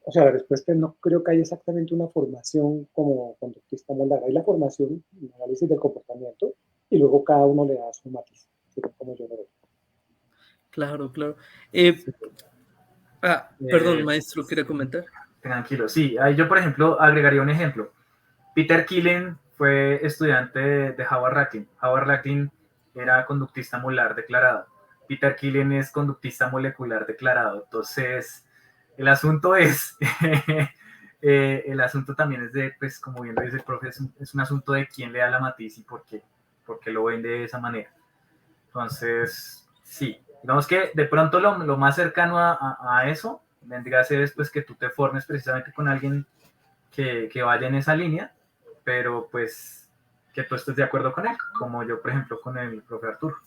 O sea, la respuesta es no creo que haya exactamente una formación como conductista molar. Hay la formación, el análisis del comportamiento, y luego cada uno le da su matiz, como yo lo veo. Claro. Perdón, maestro, ¿quiere comentar? Tranquilo, sí. Ahí yo, por ejemplo, agregaría un ejemplo. Peter Killen fue estudiante de Howard Racklin. Howard Racklin era conductista molar declarado. Peter Killen es conductista molecular declarado. Entonces, el asunto es, el asunto también es de, pues como bien lo dice el profe, es un asunto de quién le da la matiz y por qué lo ven de esa manera. Entonces, sí, digamos que de pronto lo más cercano a eso vendría a ser después que tú te formes precisamente con alguien que vaya en esa línea, pero pues que tú estés de acuerdo con él, como yo, por ejemplo, con el profe Arturo.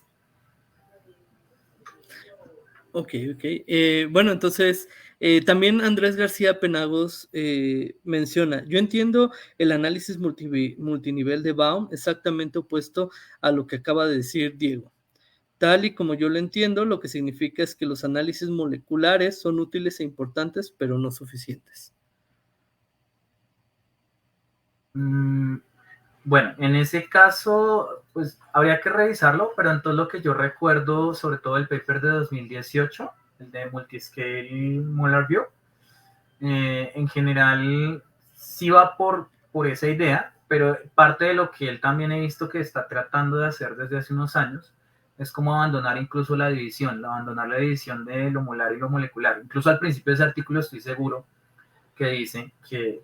Ok. Bueno, entonces, también Andrés García Penagos menciona, yo entiendo el análisis multinivel de Baum exactamente opuesto a lo que acaba de decir Diego. Tal y como yo lo entiendo, lo que significa es que los análisis moleculares son útiles e importantes, pero no suficientes. Bueno, en ese caso, pues habría que revisarlo, pero entonces lo que yo recuerdo, sobre todo el paper de 2018, el de Multiscale Molar View, en general sí va por esa idea, pero parte de lo que él también he visto que está tratando de hacer desde hace unos años es como abandonar incluso abandonar la división de lo molar y lo molecular. Incluso al principio de ese artículo estoy seguro que dice que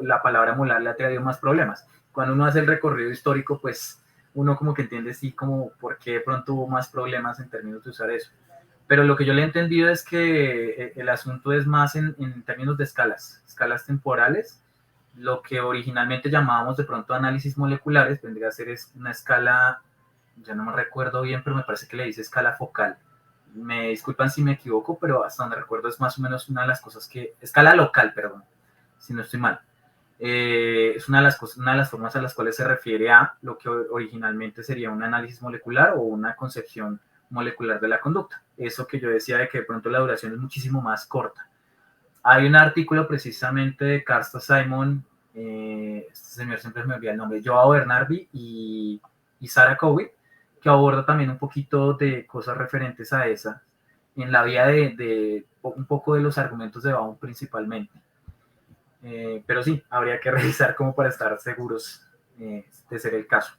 la palabra molar le ha traído más problemas. Cuando uno hace el recorrido histórico, pues uno como que entiende sí como por qué de pronto hubo más problemas en términos de usar eso. Pero lo que yo le he entendido es que el asunto es más en términos de escalas temporales. Lo que originalmente llamábamos de pronto análisis moleculares vendría a ser una escala, ya no me recuerdo bien, pero me parece que le dice escala focal. Me disculpan si me equivoco, pero hasta donde recuerdo es más o menos una de las cosas escala local, perdón, si no estoy mal. Es una de las formas a las cuales se refiere a lo que originalmente sería un análisis molecular o una concepción molecular de la conducta. Eso que yo decía de que de pronto la duración es muchísimo más corta. Hay un artículo precisamente de Carsta Simon, este señor siempre me olvida el nombre, Joao Bernardi y Sarah Cowie, que aborda también un poquito de cosas referentes a esa, en la vía de un poco de los argumentos de Baum principalmente. Pero sí, habría que revisar como para estar seguros de ser el caso.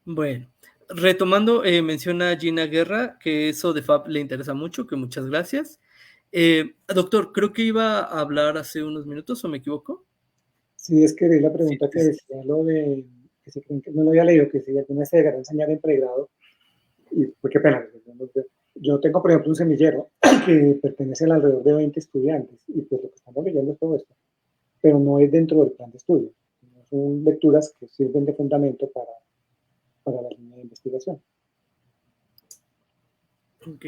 Bueno, retomando, menciona Gina Guerra que eso de FAB le interesa mucho, que muchas gracias. Doctor, creo que iba a hablar hace unos minutos, ¿o me equivoco? Sí, es que la pregunta que decía lo de, que se creen que no lo había leído, que si alguna se llegará a enseñar en pregrado, y pues qué pena. Yo tengo, por ejemplo, un semillero que pertenece a alrededor de 20 estudiantes, y pues lo que estamos leyendo es todo esto, pero no es dentro del plan de estudio. Son lecturas que sirven de fundamento para la línea de investigación. Ok.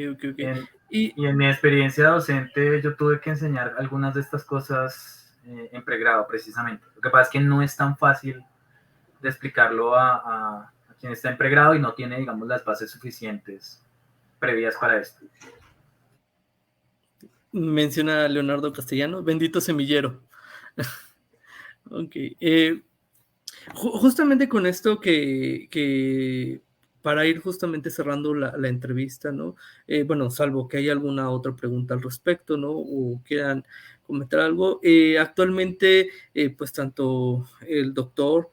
Y en mi experiencia docente yo tuve que enseñar algunas de estas cosas en pregrado precisamente. Lo que pasa es que no es tan fácil de explicarlo a quien está en pregrado y no tiene, digamos, las bases suficientes previas para esto. Menciona Leonardo Castellano, bendito semillero. Ok. Justamente con esto que para ir justamente cerrando la entrevista, ¿no? Bueno, salvo que haya alguna otra pregunta al respecto, ¿no? O quieran comentar algo. Actualmente, pues tanto el doctor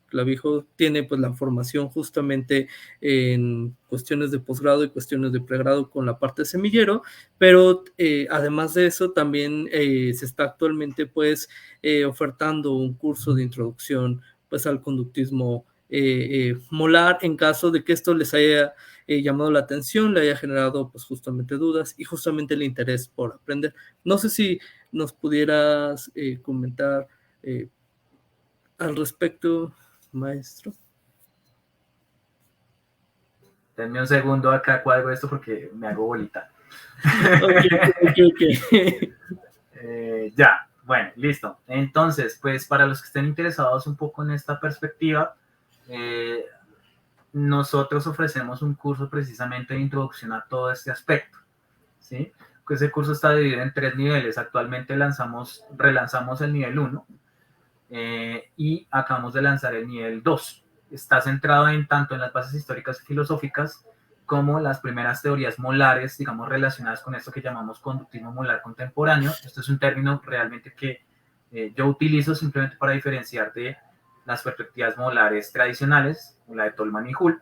Clavijo tiene pues la formación justamente en cuestiones de posgrado y cuestiones de pregrado con la parte de semillero, pero además de eso también se está actualmente pues ofertando un curso de introducción pues al conductismo molar en caso de que esto les haya llamado la atención, le haya generado pues justamente dudas y justamente el interés por aprender. No sé si nos pudieras comentar al respecto, maestro. Denme un segundo acá, cuadro esto porque me hago bolita. Ok. Ya, bueno, listo. Entonces, pues para los que estén interesados un poco en esta perspectiva, nosotros ofrecemos un curso precisamente de introducción a todo este aspecto, ¿sí? Ese curso está dividido en 3 niveles. Actualmente relanzamos el nivel 1 y acabamos de lanzar el nivel 2. Está centrado en tanto en las bases históricas y filosóficas como las primeras teorías molares, digamos, relacionadas con esto que llamamos conductismo molar contemporáneo. Esto es un término realmente que yo utilizo simplemente para diferenciar de las perspectivas molares tradicionales, la de Tolman y Hull,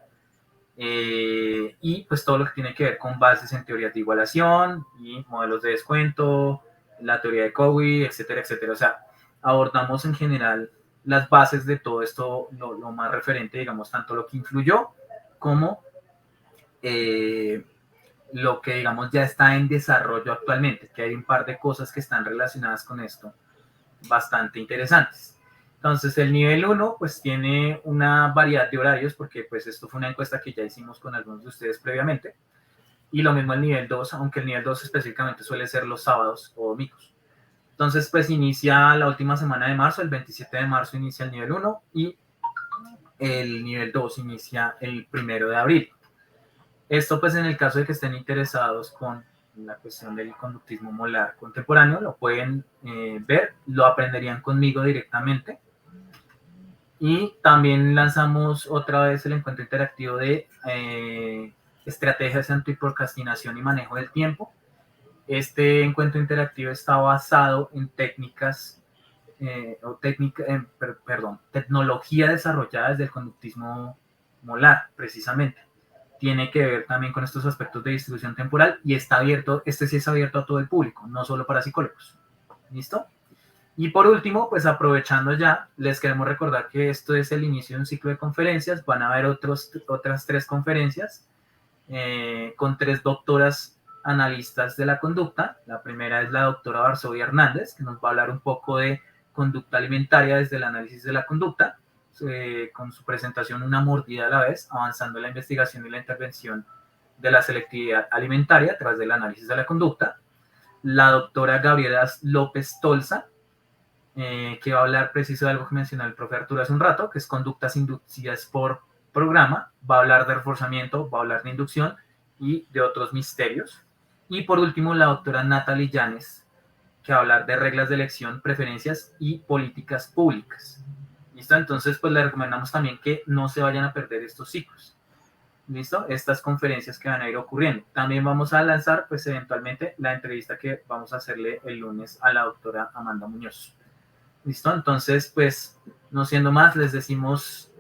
y pues todo lo que tiene que ver con bases en teorías de igualación y modelos de descuento, la teoría de Cowie, etcétera, etcétera. O sea, abordamos en general las bases de todo esto, lo más referente, digamos, tanto lo que influyó como lo que, digamos, ya está en desarrollo actualmente, que hay un par de cosas que están relacionadas con esto bastante interesantes. Entonces, el nivel 1, pues tiene una variedad de horarios, porque pues esto fue una encuesta que ya hicimos con algunos de ustedes previamente, y lo mismo el nivel 2, aunque el nivel 2 específicamente suele ser los sábados o domingos. Entonces, pues inicia la última semana de marzo, el 27 de marzo inicia el nivel 1 y el nivel 2 inicia el 1 de abril. Esto pues en el caso de que estén interesados con la cuestión del conductismo molar contemporáneo, lo pueden ver, lo aprenderían conmigo directamente. Y también lanzamos otra vez el encuentro interactivo de estrategias antiprocrastinación y manejo del tiempo. Este encuentro interactivo está basado en técnicas tecnología desarrollada desde el conductismo molar, precisamente. Tiene que ver también con estos aspectos de distribución temporal y está abierto, este sí es abierto a todo el público, no solo para psicólogos. ¿Listo? Y por último, pues aprovechando ya, les queremos recordar que esto es el inicio de un ciclo de conferencias. Van a haber otras 3 conferencias con 3 doctoras analistas de la conducta. La primera es la doctora Varsovia Hernández, que nos va a hablar un poco de conducta alimentaria desde el análisis de la conducta, con su presentación Una mordida a la vez, avanzando en la investigación y la intervención de la selectividad alimentaria a través del análisis de la conducta. La doctora Gabriela López Tolza, que va a hablar preciso de algo que mencionó el profe Arturo hace un rato, que es conductas inducidas por programa. Va a hablar de reforzamiento, va a hablar de inducción y de otros misterios. Y por último, la doctora Natalie Llanes, que va a hablar de reglas de elección, preferencias y políticas públicas. ¿Listo? Entonces, pues le recomendamos también que no se vayan a perder estos ciclos. ¿Listo? Estas conferencias que van a ir ocurriendo. También vamos a lanzar, pues eventualmente, la entrevista que vamos a hacerle el lunes a la doctora Amanda Muñoz. ¿Listo? Entonces, pues, no siendo más, les decimos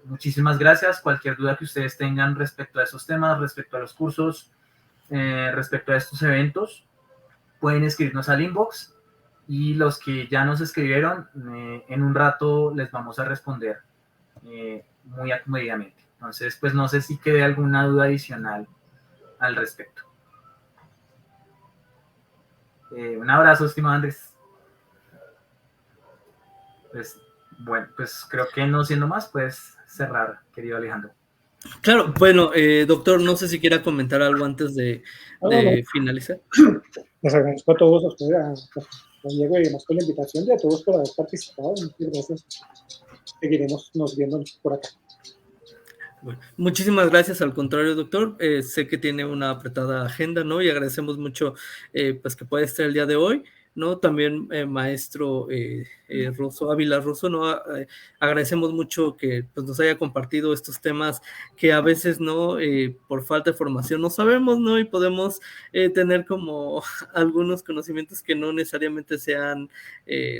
muchísimas gracias. Cualquier duda que ustedes tengan respecto a esos temas, respecto a los cursos, respecto a estos eventos, pueden escribirnos al inbox y los que ya nos escribieron, en un rato les vamos a responder muy acomodadamente. Entonces, pues no sé si quede alguna duda adicional al respecto. Un abrazo, estimado Andrés. Pues Bueno, pues creo que no siendo más, puedes cerrar, querido Alejandro. Claro, bueno, doctor, no sé si quiera comentar algo antes de No. finalizar. Les agradezco a todos, a ustedes, a Diego y demás por la invitación y a todos por haber participado. Muchas gracias. Seguiremos nos viendo por acá. Bueno, muchísimas gracias, al contrario, doctor. Sé que tiene una apretada agenda, ¿no? Y agradecemos mucho pues que pueda estar el día de hoy, ¿no? También maestro Rosso, Ávila Rosso, ¿no? Agradecemos mucho que pues, nos haya compartido estos temas que a veces, ¿no? Por falta de formación no sabemos, ¿no? Y podemos tener como algunos conocimientos que no necesariamente sean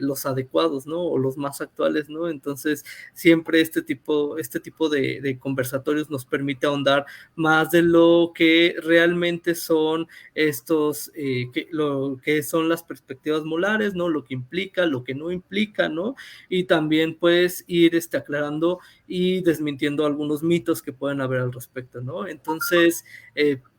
los adecuados, ¿no? O los más actuales, ¿no? Entonces, siempre este tipo de conversatorios nos permite ahondar más de lo que realmente son estos, lo que son las perspectivas molares, ¿no? Lo que implica, lo que no implica, ¿no? Y también pues ir aclarando y desmintiendo algunos mitos que pueden haber al respecto, ¿no? Entonces,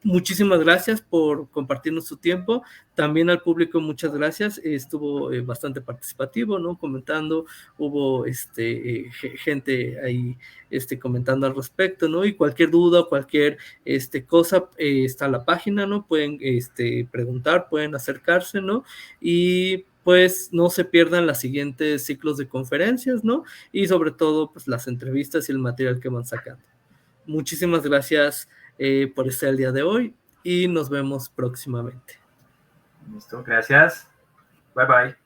muchísimas gracias por compartirnos su tiempo. También al público, muchas gracias. Estuvo bastante participativo, ¿no? Comentando, hubo gente ahí comentando al respecto, ¿no? Y cualquier duda, cualquier cosa, está la página, ¿no? Pueden preguntar, pueden acercarse, ¿no? Y pues no se pierdan los siguientes ciclos de conferencias, ¿no? Y sobre todo, pues las entrevistas y el material que van sacando. Muchísimas gracias por estar el día de hoy y nos vemos próximamente. Listo, gracias. Bye bye.